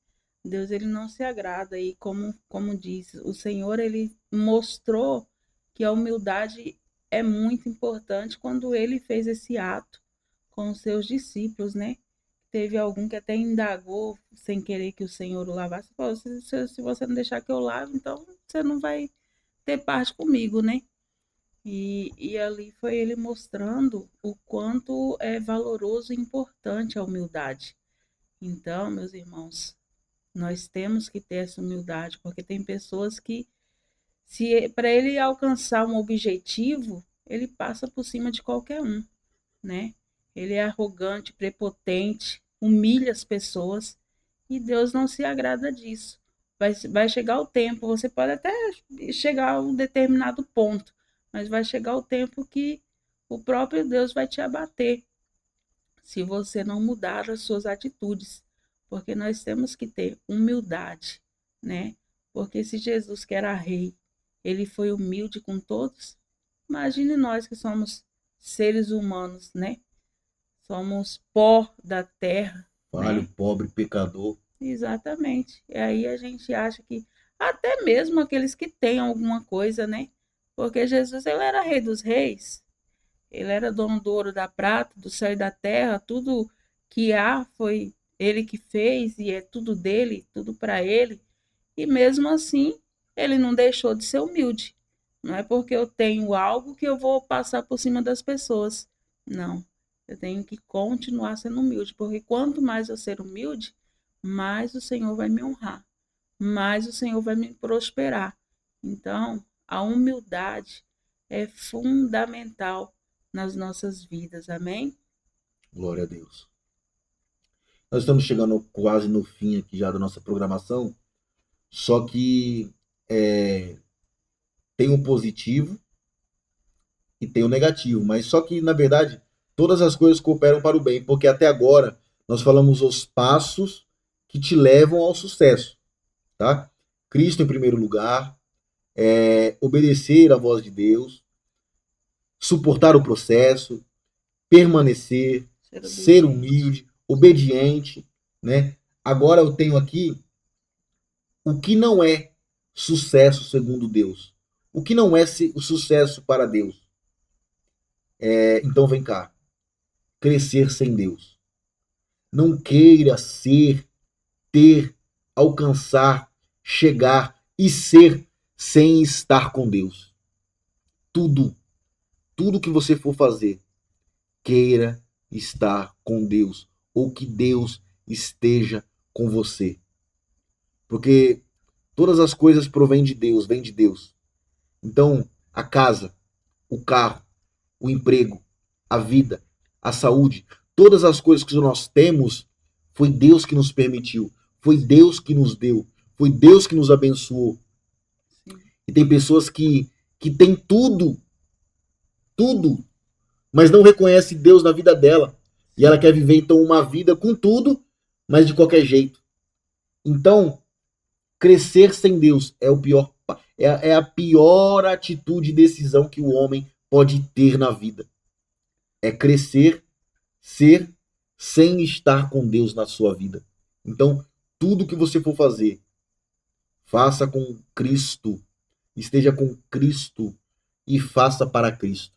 Deus, ele não se agrada. E como diz, o Senhor, ele mostrou que a humildade é muito importante quando ele fez esse ato com os seus discípulos, né? Teve algum que até indagou, sem querer que o Senhor o lavasse. Falou, se você não deixar que eu lave, então você não vai ter parte comigo, né? E ali foi ele mostrando o quanto é valoroso e importante a humildade. Então, meus irmãos, nós temos que ter essa humildade, porque tem pessoas que, se para ele alcançar um objetivo, ele passa por cima de qualquer um, né? Ele é arrogante, prepotente, humilha as pessoas e Deus não se agrada disso. Vai chegar o tempo, você pode até chegar a um determinado ponto, mas vai chegar o tempo que o próprio Deus vai te abater se você não mudar as suas atitudes, porque nós temos que ter humildade, né? Porque se Jesus, que era rei, ele foi humilde com todos, imagine nós que somos seres humanos, né? Somos pó da terra, Falho, né? pobre, pecador. Exatamente. E aí a gente acha que até mesmo aqueles que têm alguma coisa, né? Porque Jesus, ele era rei dos reis. Ele era dono do ouro, da prata, do céu e da terra. Tudo que há foi ele que fez e é tudo dele, tudo para ele. E mesmo assim, ele não deixou de ser humilde. Não é porque eu tenho algo que eu vou passar por cima das pessoas. Não. Eu tenho que continuar sendo humilde, porque quanto mais eu ser humilde, mais o Senhor vai me honrar, mais o Senhor vai me prosperar. Então, a humildade é fundamental nas nossas vidas, amém? Glória a Deus. Nós estamos chegando quase no fim aqui já da nossa programação, só que tem o positivo e tem o negativo, mas só que, na verdade, todas as coisas cooperam para o bem, porque até agora nós falamos os passos que te levam ao sucesso, tá? Cristo em primeiro lugar, obedecer à voz de Deus, suportar o processo, permanecer, ser humilde, obediente, né? Agora eu tenho aqui o que não é sucesso segundo Deus. O que não é o sucesso para Deus. Então vem cá. Crescer sem Deus. Não queira ser, ter, alcançar, chegar e ser sem estar com Deus. Tudo que você for fazer, queira estar com Deus, ou que Deus esteja com você. Porque todas as coisas provêm de Deus, vêm de Deus. Então, a casa, o carro, o emprego, a vida, a saúde, todas as coisas que nós temos, foi Deus que nos permitiu, foi Deus que nos deu, foi Deus que nos abençoou. Sim. E tem pessoas que têm tudo, mas não reconhece Deus na vida dela. E ela quer viver, então, uma vida com tudo, mas de qualquer jeito. Então, crescer sem Deus é o pior, é a pior atitude e decisão que o homem pode ter na vida. É crescer, ser, sem estar com Deus na sua vida. Então, tudo que você for fazer, faça com Cristo, esteja com Cristo e faça para Cristo.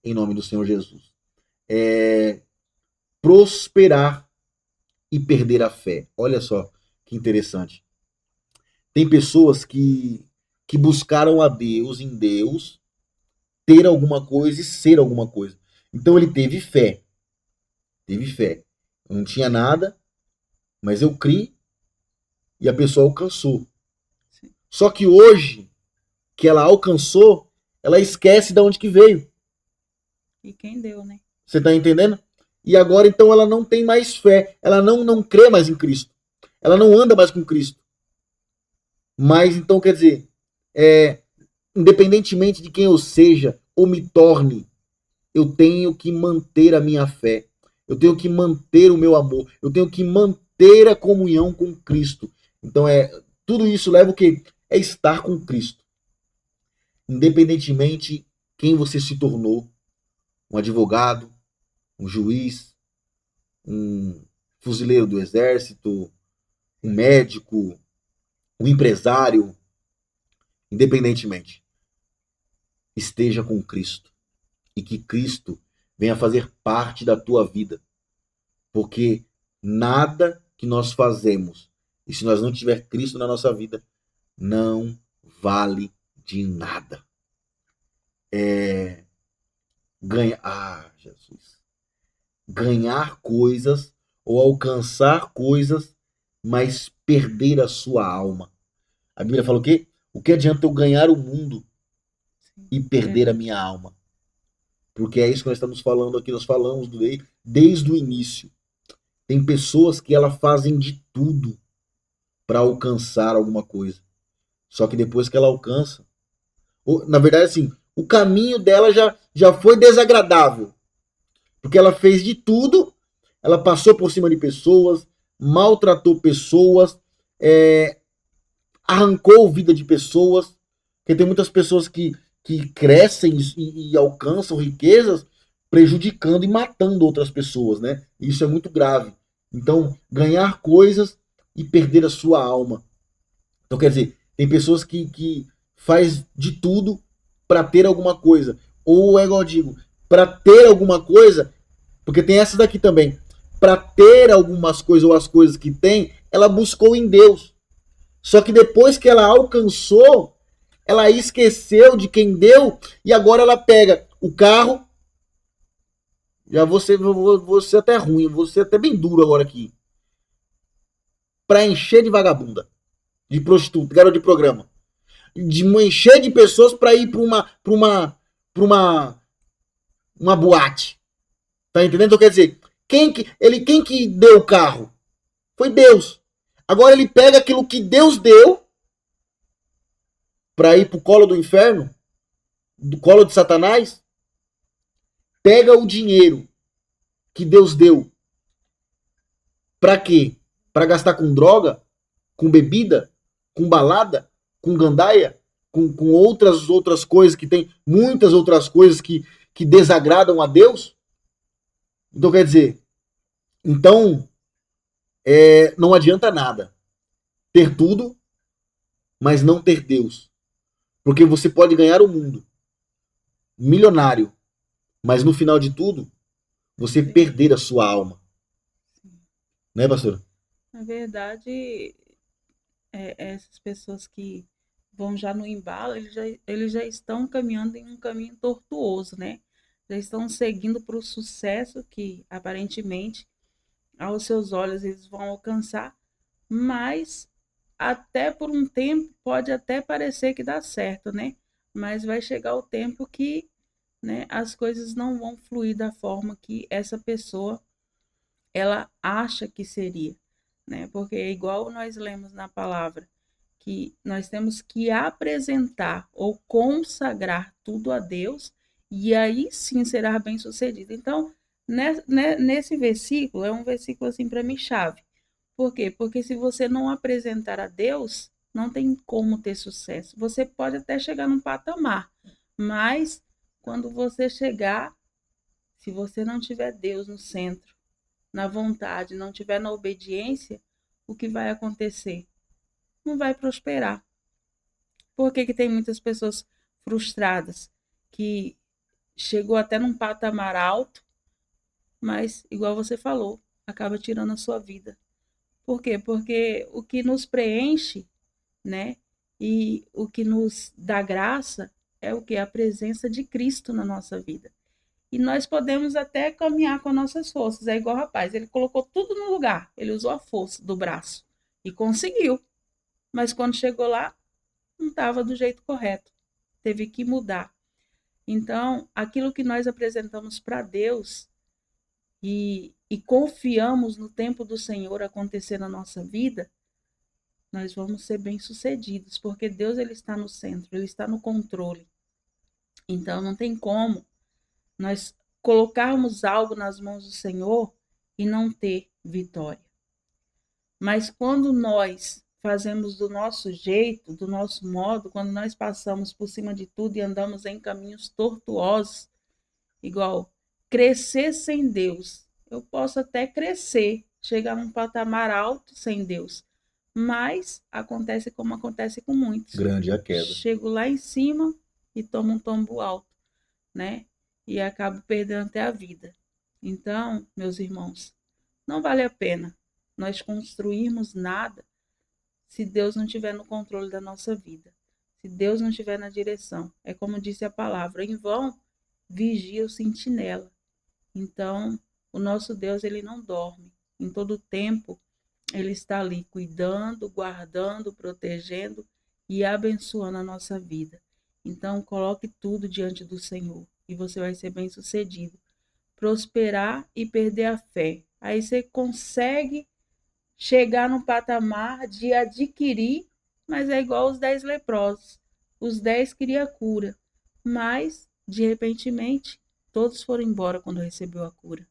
Em nome do Senhor Jesus. Prosperar e perder a fé. Olha só que interessante. Tem pessoas que buscaram a Deus, em Deus, ter alguma coisa e ser alguma coisa. Então ele teve fé. Não tinha nada, mas eu criei e a pessoa alcançou. Sim. Só que hoje que ela alcançou, ela esquece de onde que veio. E quem deu, né? Você tá entendendo? E agora, então, ela não tem mais fé. Ela não crê mais em Cristo. Ela não anda mais com Cristo. Mas, então, quer dizer, independentemente de quem eu seja ou me torne, eu tenho que manter a minha fé. Eu tenho que manter o meu amor. Eu tenho que manter a comunhão com Cristo. Então, tudo isso leva o quê? É estar com Cristo. Independentemente quem você se tornou, um advogado, um juiz, um fuzileiro do exército, um médico, um empresário, independentemente, esteja com Cristo e que Cristo venha fazer parte da tua vida, porque nada que nós fazemos, e se nós não tiver Cristo na nossa vida, não vale de nada. Ganhar coisas ou alcançar coisas, mas perder a sua alma. A Bíblia fala o quê? O que adianta eu ganhar o mundo e perder a minha alma? Porque é isso que nós estamos falando aqui, nós falamos desde o início. Tem pessoas que elas fazem de tudo para alcançar alguma coisa. Só que depois que ela alcança, na verdade, assim, o caminho dela já foi desagradável. Porque ela fez de tudo, ela passou por cima de pessoas, maltratou pessoas, arrancou vida de pessoas. Porque tem muitas pessoas que crescem e alcançam riquezas prejudicando e matando outras pessoas, né? Isso é muito grave. Então, ganhar coisas e perder a sua alma. Então, quer dizer, tem pessoas que faz de tudo para ter alguma coisa. Ou é igual eu digo, para ter alguma coisa, porque tem essa daqui também. Para ter algumas coisas ou as coisas que tem, ela buscou em Deus. Só que depois que ela alcançou, ela esqueceu de quem deu e agora ela pega o carro. Já vou ser até ruim, vou ser até bem duro agora aqui. Para encher de vagabunda, de prostituta, garoto de programa, de encher de pessoas para ir para uma boate. Tá entendendo? Então quer dizer, quem que deu o carro? Foi Deus. Agora ele pega aquilo que Deus deu para ir pro colo do inferno, do colo de Satanás, pega o dinheiro que Deus deu. Para quê? Para gastar com droga, com bebida, com balada, com gandaia, com outras coisas que tem, muitas outras coisas que desagradam a Deus. Então, quer dizer, então não adianta nada ter tudo, mas não ter Deus. Porque você pode ganhar o mundo, milionário, mas no final de tudo, você perder a sua alma. Né, pastor? Na verdade, essas pessoas que vão já no embalo, eles já estão caminhando em um caminho tortuoso, né? Já estão seguindo para o sucesso que, aparentemente, aos seus olhos eles vão alcançar, mas até por um tempo pode até parecer que dá certo, né? Mas vai chegar o tempo que, né, as coisas não vão fluir da forma que essa pessoa ela acha que seria, né? Porque é igual nós lemos na palavra que nós temos que apresentar ou consagrar tudo a Deus e aí sim será bem sucedido. Então, nesse versículo, é um versículo assim para mim chave. Por quê? Porque se você não apresentar a Deus, não tem como ter sucesso. Você pode até chegar num patamar, mas quando você chegar, se você não tiver Deus no centro, na vontade, não tiver na obediência, o que vai acontecer? Não vai prosperar. Por que tem muitas pessoas frustradas que chegou até num patamar alto, mas, igual você falou, acaba tirando a sua vida. Por quê? Porque o que nos preenche, né, e o que nos dá graça é o que? A presença de Cristo na nossa vida. E nós podemos até caminhar com nossas forças. É igual o rapaz, ele colocou tudo no lugar, ele usou a força do braço e conseguiu. Mas quando chegou lá, não estava do jeito correto. Teve que mudar. Então, aquilo que nós apresentamos para Deus e confiamos no tempo do Senhor acontecer na nossa vida, nós vamos ser bem-sucedidos, porque Deus ele está no centro, ele está no controle. Então, não tem como nós colocarmos algo nas mãos do Senhor e não ter vitória. Mas quando nós fazemos do nosso jeito, do nosso modo, quando nós passamos por cima de tudo e andamos em caminhos tortuosos, igual crescer sem Deus. Eu posso até crescer, chegar num patamar alto sem Deus, mas acontece como acontece com muitos. Grande a queda. Chego lá em cima e tomo um tombo alto, né? E acabo perdendo até a vida. Então, meus irmãos, não vale a pena nós construirmos nada se Deus não estiver no controle da nossa vida. Se Deus não estiver na direção. É como disse a palavra, em vão vigia o sentinela. Então, o nosso Deus, ele não dorme. Em todo tempo, ele está ali cuidando, guardando, protegendo e abençoando a nossa vida. Então, coloque tudo diante do Senhor e você vai ser bem-sucedido. Prosperar e perder a fé. Aí você consegue chegar no patamar de adquirir, mas é igual os 10 leprosos. Os 10 queriam a cura, mas, de repentemente, todos foram embora quando recebeu a cura.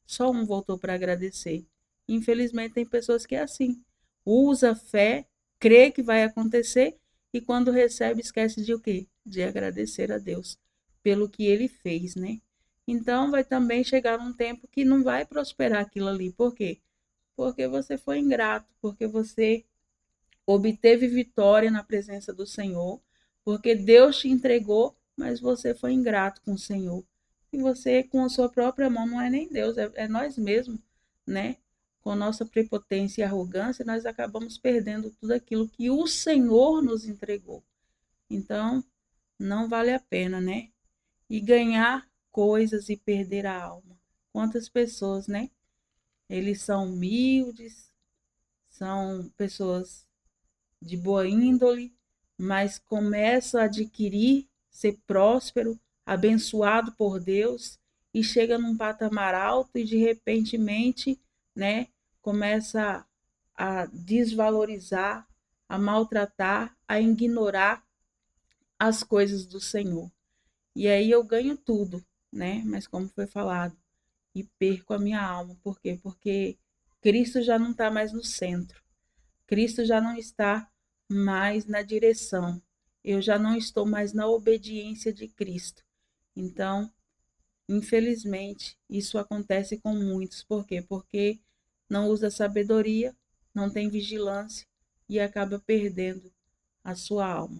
Só um voltou para agradecer. Infelizmente, tem pessoas que é assim. Usa fé, crê que vai acontecer e quando recebe, esquece de o quê? De agradecer a Deus pelo que ele fez, né? Então, vai também chegar um tempo que não vai prosperar aquilo ali. Por quê? Porque você foi ingrato, porque você obteve vitória na presença do Senhor, porque Deus te entregou, mas você foi ingrato com o Senhor. E você, com a sua própria mão, não é nem Deus, é nós mesmos, né? Com nossa prepotência e arrogância, nós acabamos perdendo tudo aquilo que o Senhor nos entregou. Então, não vale a pena, né? E ganhar coisas e perder a alma. Quantas pessoas, né? Eles são humildes, são pessoas de boa índole, mas começam a adquirir, ser próspero, abençoado por Deus e chega num patamar alto e de repentemente, né, começa a desvalorizar, a maltratar, a ignorar as coisas do Senhor. E aí eu ganho tudo, né? Mas como foi falado, e perco a minha alma. Por quê? Porque Cristo já não está mais no centro. Cristo já não está mais na direção. Eu já não estou mais na obediência de Cristo. Então, infelizmente, isso acontece com muitos. Por quê? Porque não usa sabedoria, não tem vigilância e acaba perdendo a sua alma.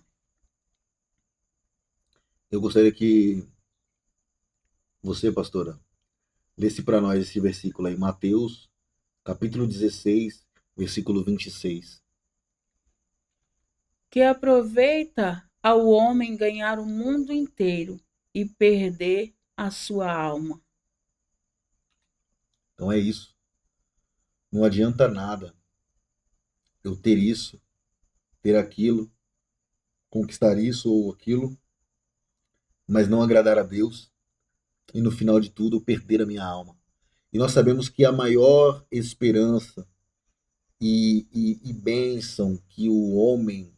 Eu gostaria que você, pastora, lesse para nós esse versículo aí, Mateus, capítulo 16, versículo 26. Que aproveita ao homem ganhar o mundo inteiro e perder a sua alma. Então é isso. Não adianta nada eu ter isso, ter aquilo, conquistar isso ou aquilo, mas não agradar a Deus e no final de tudo eu perder a minha alma. E nós sabemos que a maior esperança e bênção que o homem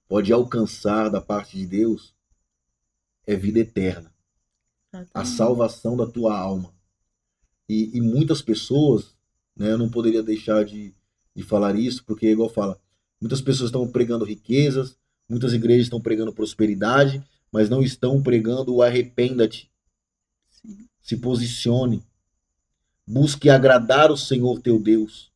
pode alcançar da parte de Deus é vida eterna, a Exatamente. salvação da tua alma. E muitas pessoas, né, eu não poderia deixar de falar isso, porque, igual fala, muitas pessoas estão pregando riquezas, muitas igrejas estão pregando prosperidade, mas não estão pregando o arrependa-te, Sim, se posicione, busque agradar o Senhor teu Deus.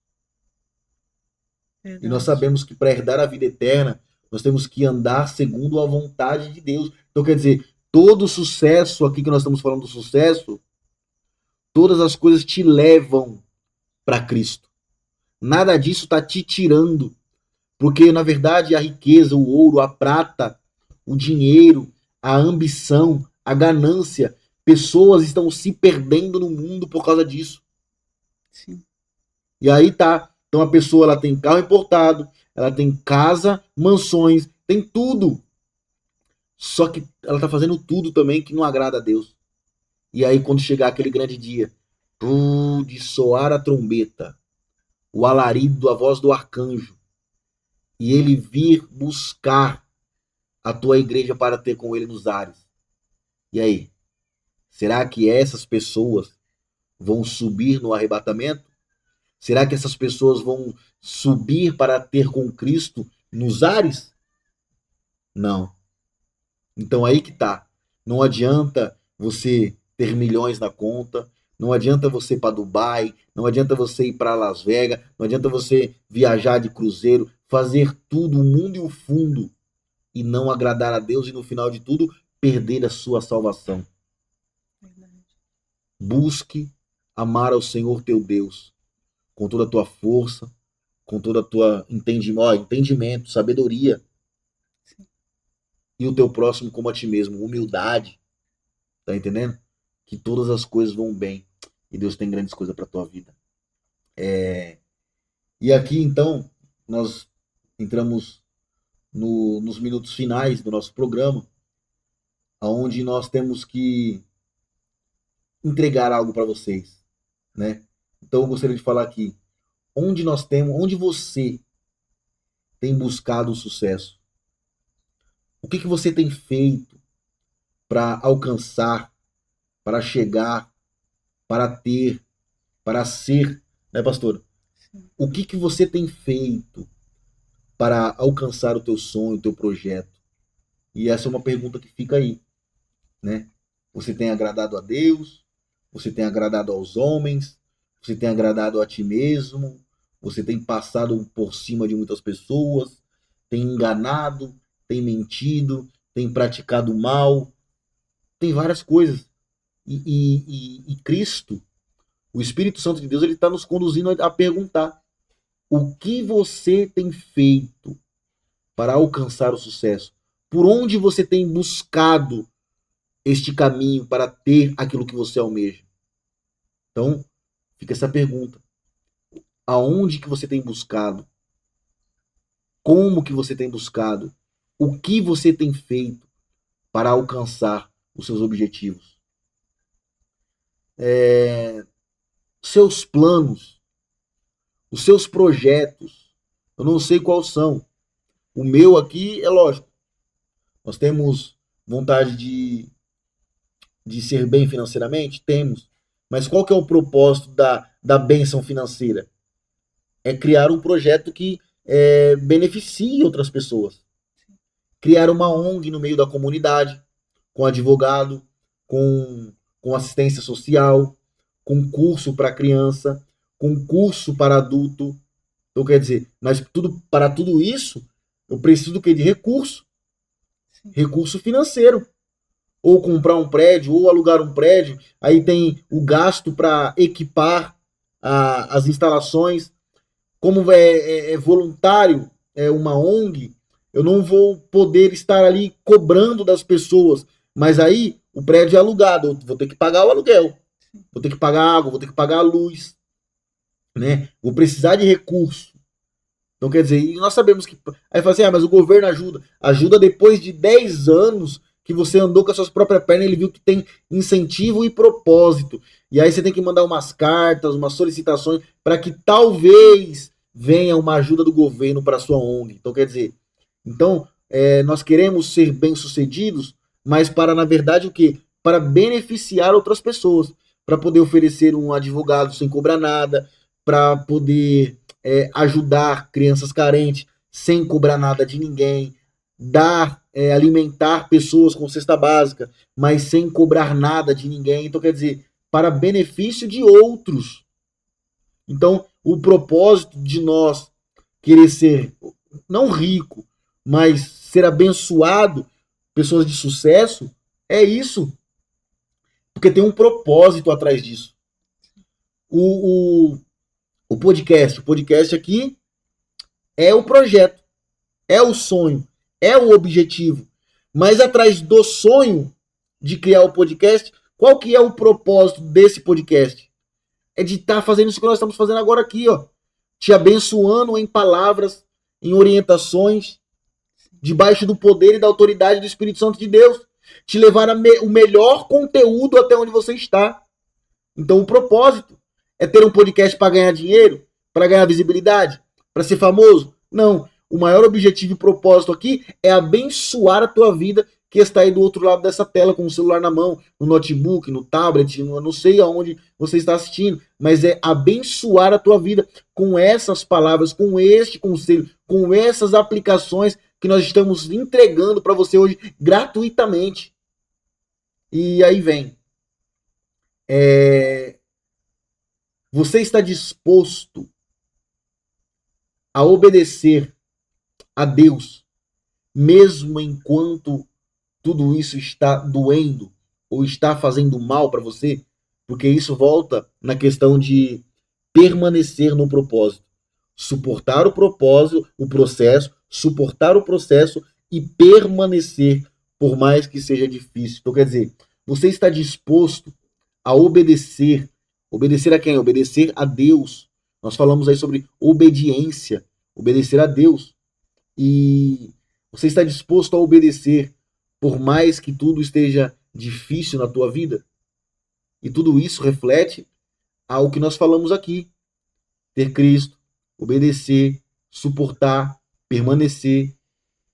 E nós verdade. sabemos que para herdar a vida eterna, nós temos que andar segundo a vontade de Deus. Então, quer dizer, todo sucesso aqui que nós estamos falando do sucesso, todas as coisas te levam para Cristo. Nada disso está te tirando, porque na verdade a riqueza, o ouro, a prata, o dinheiro, a ambição, a ganância, pessoas estão se perdendo no mundo por causa disso. Sim, E aí tá. Então a pessoa ela tem carro importado, ela tem casa, mansões, tem tudo. Só que ela tá fazendo tudo também que não agrada a Deus. E aí quando chegar aquele grande dia, de soar a trombeta, o alarido, a voz do arcanjo, e ele vir buscar a tua igreja para ter com ele nos ares. E aí? Será que essas pessoas vão subir no arrebatamento? Será que essas pessoas vão subir para ter com Cristo nos ares? Não. Então aí que tá. Não adianta você ter milhões na conta, não adianta você ir para Dubai, não adianta você ir para Las Vegas, não adianta você viajar de cruzeiro, fazer tudo, o mundo e o fundo, e não agradar a Deus e no final de tudo perder a sua salvação. verdade. Busque amar ao Senhor teu Deus com toda a tua força, com toda a tua entendimento, sabedoria, Sim, e o teu próximo como a ti mesmo, humildade, tá entendendo? Que todas as coisas vão bem e Deus tem grandes coisas para tua vida. E aqui então nós entramos nos minutos finais do nosso programa, aonde nós temos que entregar algo para vocês, né? Então eu gostaria de falar aqui, onde você tem buscado o sucesso? O que você tem feito para alcançar, para chegar, para ter, para ser, né, pastor? sim. O que você tem feito para alcançar o teu sonho, o teu projeto? E essa é uma pergunta que fica aí, né? Você tem agradado a Deus? Você tem agradado aos homens? Você tem agradado a ti mesmo? Você tem passado por cima de muitas pessoas? Tem enganado? Tem mentido? Tem praticado mal? Tem várias coisas. E Cristo, o Espírito Santo de Deus, ele está nos conduzindo a perguntar: o que você tem feito para alcançar o sucesso? Por onde você tem buscado este caminho para ter aquilo que você almeja? Então, fica essa pergunta. Aonde que você tem buscado? Como que você tem buscado? O que você tem feito para alcançar os seus objetivos? Seus planos, os seus projetos, eu não sei quais são. O meu aqui é lógico. Nós temos vontade de ser bem financeiramente? Temos. Mas qual que é o propósito da bênção financeira? É criar um projeto beneficie outras pessoas. Criar uma ONG no meio da comunidade, com advogado, com assistência social, com curso para criança, com curso para adulto. Então, quer dizer, mas para tudo isso, eu preciso do quê? De recurso. Sim. Recurso financeiro. Ou comprar um prédio, ou alugar um prédio. Aí tem o gasto para equipar as instalações. Como é voluntário, é uma ONG, eu não vou poder estar ali cobrando das pessoas. Mas aí o prédio é alugado, eu vou ter que pagar o aluguel, vou ter que pagar a água, vou ter que pagar a luz, né? Vou precisar de recurso. Então, quer dizer, e nós sabemos que. Aí fala assim, mas o governo ajuda. Ajuda depois de 10 anos que você andou com as suas próprias pernas, ele viu que tem incentivo e propósito. E aí você tem que mandar umas cartas, umas solicitações, para que talvez venha uma ajuda do governo para a sua ONG. Então, quer dizer, nós queremos ser bem-sucedidos, mas para, na verdade, o quê? Para beneficiar outras pessoas. Para poder oferecer um advogado sem cobrar nada, para poder ajudar crianças carentes sem cobrar nada de ninguém, alimentar pessoas com cesta básica, mas sem cobrar nada de ninguém. Então, quer dizer, para benefício de outros. Então, o propósito de nós querer ser, não rico, mas ser abençoado, pessoas de sucesso, é isso. Porque tem um propósito atrás disso. O podcast aqui é o projeto, é o sonho, é o objetivo. Mas atrás do sonho de criar o podcast, qual que é o propósito desse podcast? É de estar fazendo isso que nós estamos fazendo agora aqui, ó. Te abençoando em palavras, em orientações, debaixo do poder e da autoridade do Espírito Santo de Deus. Te levar o melhor conteúdo até onde você está. Então o propósito é ter um podcast para ganhar dinheiro, para ganhar visibilidade, para ser famoso? Não. O maior objetivo e propósito aqui é abençoar a tua vida que está aí do outro lado dessa tela, com o celular na mão, no notebook, no tablet, não sei aonde você está assistindo, mas é abençoar a tua vida com essas palavras, com este conselho, com essas aplicações que nós estamos entregando para você hoje gratuitamente. E aí vem. Você está disposto a obedecer a Deus, mesmo enquanto tudo isso está doendo ou está fazendo mal para você? Porque isso volta na questão de permanecer no propósito. Suportar o propósito, o processo, suportar o processo e permanecer, por mais que seja difícil. Então, quer dizer, você está disposto a obedecer. Obedecer a quem? Obedecer a Deus. Nós falamos aí sobre obediência, obedecer a Deus. E você está disposto a obedecer, por mais que tudo esteja difícil na tua vida? E tudo isso reflete ao que nós falamos aqui. Ter Cristo, obedecer, suportar, permanecer,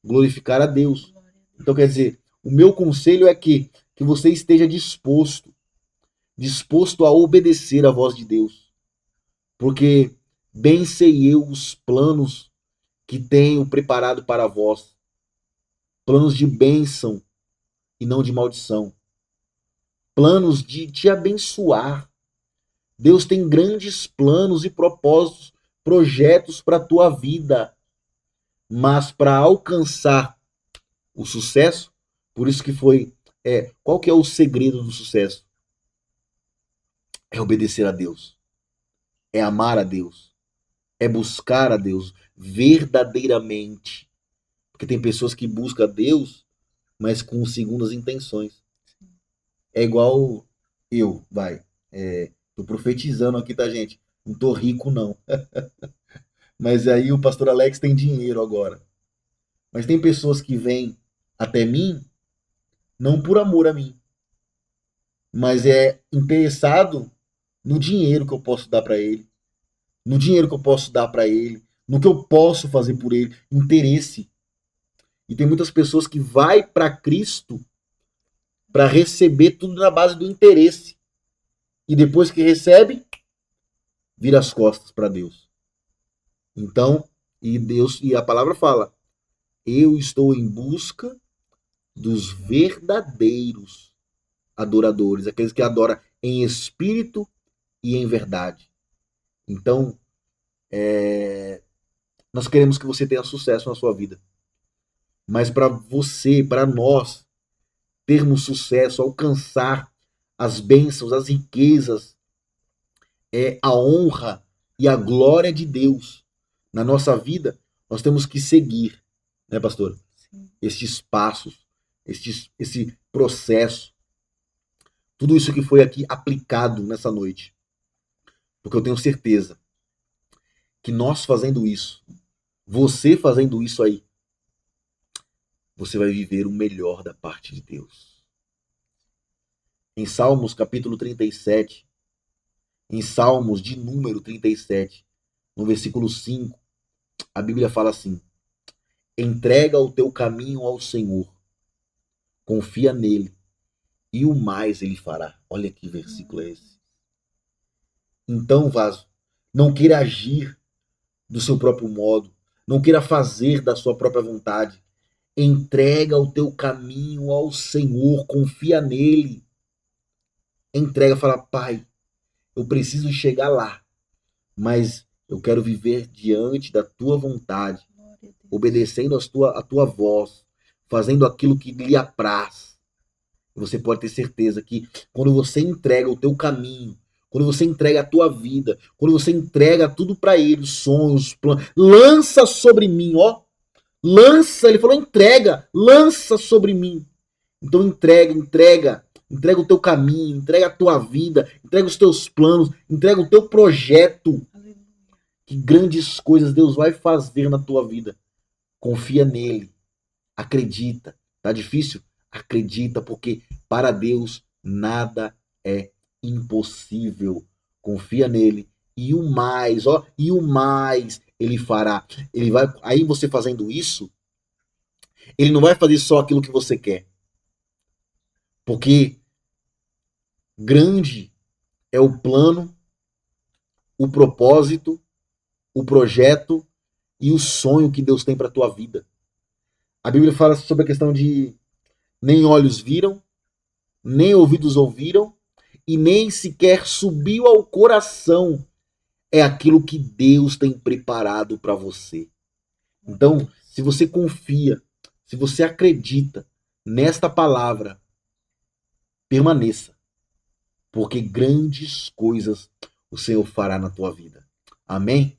glorificar a Deus. Então, quer dizer, o meu conselho é que você esteja disposto a obedecer à voz de Deus. Porque bem sei eu os planos que tenho preparado para vós. Planos de bênção e não de maldição. Planos de te abençoar. Deus tem grandes planos e propósitos, projetos para a tua vida. Mas para alcançar o sucesso, por isso que foi... qual que é o segredo do sucesso? É obedecer a Deus. É amar a Deus. É buscar a Deus verdadeiramente. Porque tem pessoas que buscam a Deus, mas com segundas intenções. É igual eu, tô profetizando aqui, tá, gente? Não tô rico, não. Mas aí o pastor Alex tem dinheiro agora. Mas tem pessoas que vêm até mim, não por amor a mim, mas é interessado no dinheiro que eu posso dar para ele, no dinheiro que eu posso dar para ele, no que eu posso fazer por ele, interesse. E tem muitas pessoas que vai para Cristo para receber tudo na base do interesse. E depois que recebe, vira as costas para Deus. Então, E a palavra fala: eu estou em busca dos verdadeiros adoradores, aqueles que adoram em espírito e em verdade. Então, nós queremos que você tenha sucesso na sua vida. Mas para você, para nós, termos sucesso, alcançar as bênçãos, as riquezas, a honra e a glória de Deus na nossa vida, nós temos que seguir, né, pastor? Sim. Estes passos, esse processo, tudo isso que foi aqui aplicado nessa noite. Porque eu tenho certeza que nós fazendo isso, você fazendo isso aí, você vai viver o melhor da parte de Deus. Em Salmos capítulo 37, em Salmos de número 37, no versículo 5, a Bíblia fala assim: entrega o teu caminho ao Senhor, confia nele, e o mais ele fará. Olha que versículo é esse. Então, vaso, não queira agir do seu próprio modo, não queira fazer da sua própria vontade. Entrega o teu caminho ao Senhor, confia nele. Entrega, fala: Pai, eu preciso chegar lá, mas eu quero viver diante da tua vontade, obedecendo a tua voz, fazendo aquilo que lhe apraz. Você pode ter certeza que quando você entrega o teu caminho, quando você entrega a tua vida, quando você entrega tudo para ele, os sonhos, os planos, lança sobre mim, ó. Lança, ele falou: entrega, lança sobre mim. Então entrega o teu caminho, entrega a tua vida, entrega os teus planos, entrega o teu projeto. Que grandes coisas Deus vai fazer na tua vida. Confia nele, acredita. Tá difícil? Acredita, porque para Deus nada é impossível. Confia nele e o mais, ó, e o mais ele fará. Ele vai, aí você fazendo isso, ele não vai fazer só aquilo que você quer. Porque grande é o plano, o propósito, o projeto e o sonho que Deus tem para tua vida. A Bíblia fala sobre a questão de nem olhos viram, nem ouvidos ouviram e nem sequer subiu ao coração é aquilo que Deus tem preparado para você. Então, se você confia, se você acredita nesta palavra, permaneça, porque grandes coisas o Senhor fará na tua vida. Amém?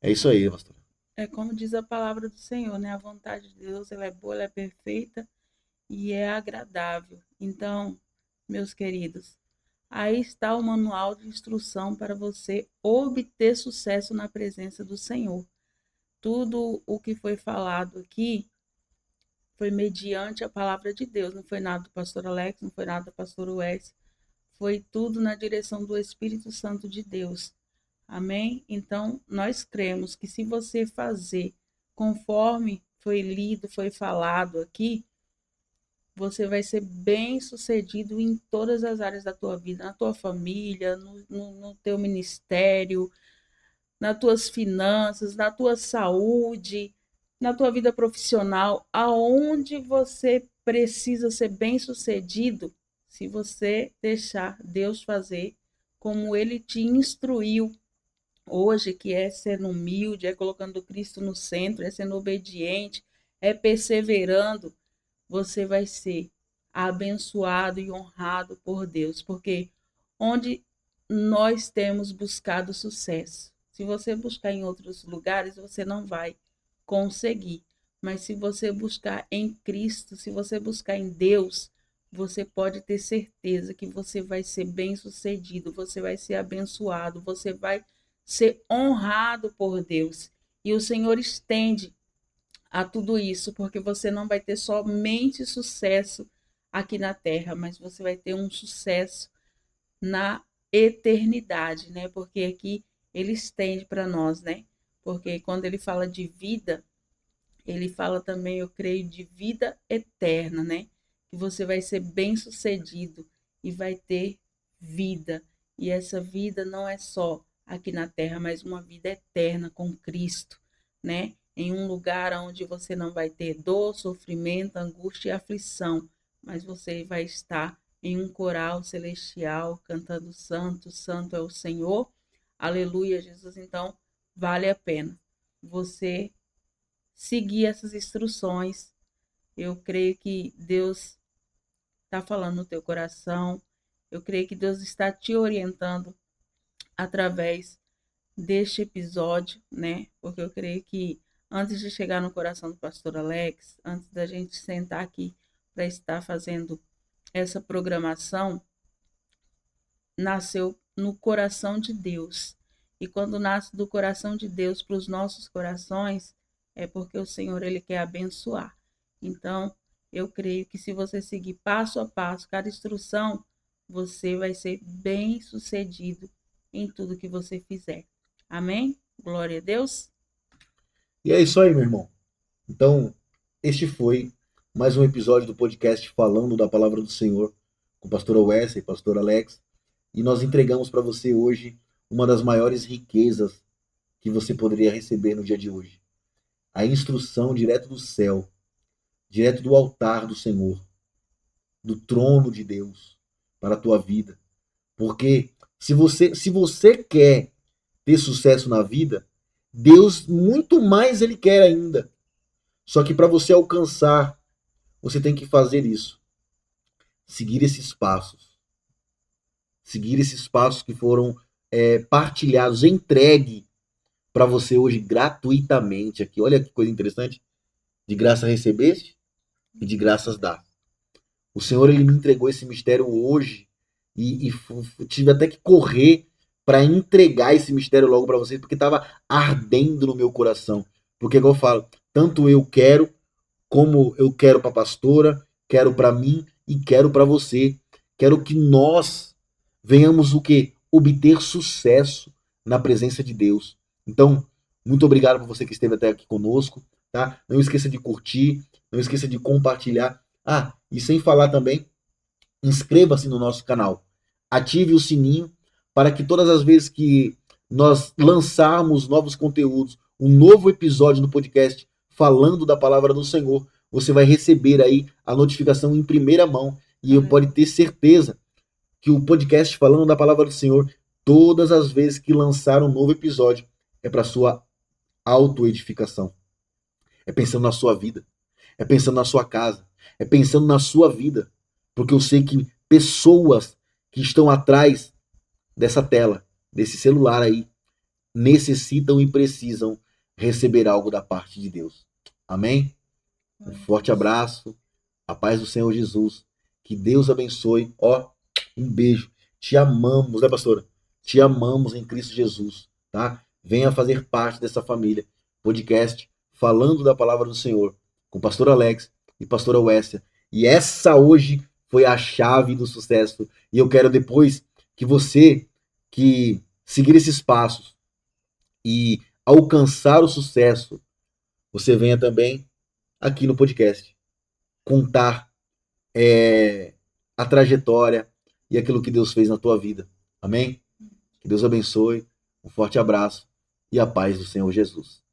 É isso aí, pastor. É como diz a palavra do Senhor, né? A vontade de Deus, ela é boa, ela é perfeita e é agradável. Então, meus queridos, aí está o manual de instrução para você obter sucesso na presença do Senhor. Tudo o que foi falado aqui foi mediante a palavra de Deus, não foi nada do pastor Alex, não foi nada do pastor Wes, foi tudo na direção do Espírito Santo de Deus. Amém? Então, nós cremos que se você fazer conforme foi lido, foi falado aqui, você vai ser bem sucedido em todas as áreas da tua vida, na tua família, no teu ministério, nas tuas finanças, na tua saúde, na tua vida profissional, aonde você precisa ser bem sucedido, se você deixar Deus fazer como ele te instruiu hoje, que é sendo humilde, é colocando Cristo no centro, é sendo obediente, é perseverando, você vai ser abençoado e honrado por Deus, porque onde nós temos buscado sucesso, se você buscar em outros lugares, você não vai conseguir. Mas se você buscar em Cristo, se você buscar em Deus, você pode ter certeza que você vai ser bem-sucedido, você vai ser abençoado, você vai ser honrado por Deus. E o Senhor estende a tudo isso, porque você não vai ter somente sucesso aqui na terra, mas você vai ter um sucesso na eternidade, né? Porque aqui ele estende para nós, né? Porque quando ele fala de vida, ele fala também, eu creio, de vida eterna, né? Que você vai ser bem-sucedido e vai ter vida. E essa vida não é só aqui na terra, mas uma vida eterna com Cristo. né? Em um lugar onde você não vai ter dor, sofrimento, angústia e aflição, mas você vai estar em um coral celestial cantando Santo, Santo é o Senhor. Aleluia, Jesus. Então, vale a pena você seguir essas instruções. Eu creio que Deus está falando no teu coração. Eu creio que Deus está te orientando através deste episódio, né? Porque eu creio que antes de chegar no coração do pastor Alex, antes da gente sentar aqui para estar fazendo essa programação, nasceu no coração de Deus. E quando nasce do coração de Deus para os nossos corações, é porque o Senhor ele quer abençoar. Então, eu creio que se você seguir passo a passo cada instrução, você vai ser bem-sucedido em tudo que você fizer. Amém? Glória a Deus. E é isso aí, meu irmão. Então, este foi mais um episódio do podcast falando da palavra do Senhor com o pastor Wesley e pastor Alex. E nós entregamos para você hoje uma das maiores riquezas que você poderia receber no dia de hoje. A instrução direto do céu, direto do altar do Senhor, do trono de Deus para a tua vida. Porque se você quer ter sucesso na vida, Deus muito mais ele quer ainda. Só que para você alcançar, você tem que fazer isso. Seguir esses passos. Seguir esses passos que foram partilhados, entregue para você hoje gratuitamente aqui. Olha que coisa interessante. De graça recebeste e de graças dá. O Senhor ele me entregou esse mistério hoje e tive até que correr para entregar esse mistério logo para vocês, porque estava ardendo no meu coração. Porque, igual eu falo, tanto eu quero, como eu quero para a pastora, quero para mim e quero para você. Quero que nós venhamos o quê? Obter sucesso na presença de Deus. Então, muito obrigado por você que esteve até aqui conosco, tá? Não esqueça de curtir, não esqueça de compartilhar. Ah, e sem falar também, inscreva-se no nosso canal. Ative o sininho para que todas as vezes que nós lançarmos novos conteúdos, um novo episódio do podcast falando da palavra do Senhor, você vai receber aí a notificação em primeira mão e pode ter certeza que o podcast falando da palavra do Senhor, todas as vezes que lançar um novo episódio, é para sua autoedificação. É pensando na sua vida, é pensando na sua casa, é pensando na sua vida, porque eu sei que pessoas que estão atrás dessa tela, desse celular aí, necessitam e precisam receber algo da parte de Deus. Amém? Um forte abraço, a paz do Senhor Jesus, que Deus abençoe. Ó, um beijo. Te amamos, né, pastora? Te amamos em Cristo Jesus, tá? Venha fazer parte dessa família. Podcast falando da palavra do Senhor, com o pastor Alex e pastora Wessia. E essa hoje foi a chave do sucesso. E eu quero depois que você que seguir esses passos e alcançar o sucesso, você venha também aqui no podcast contar a trajetória e aquilo que Deus fez na tua vida. Amém? Que Deus abençoe. Um forte abraço e a paz do Senhor Jesus.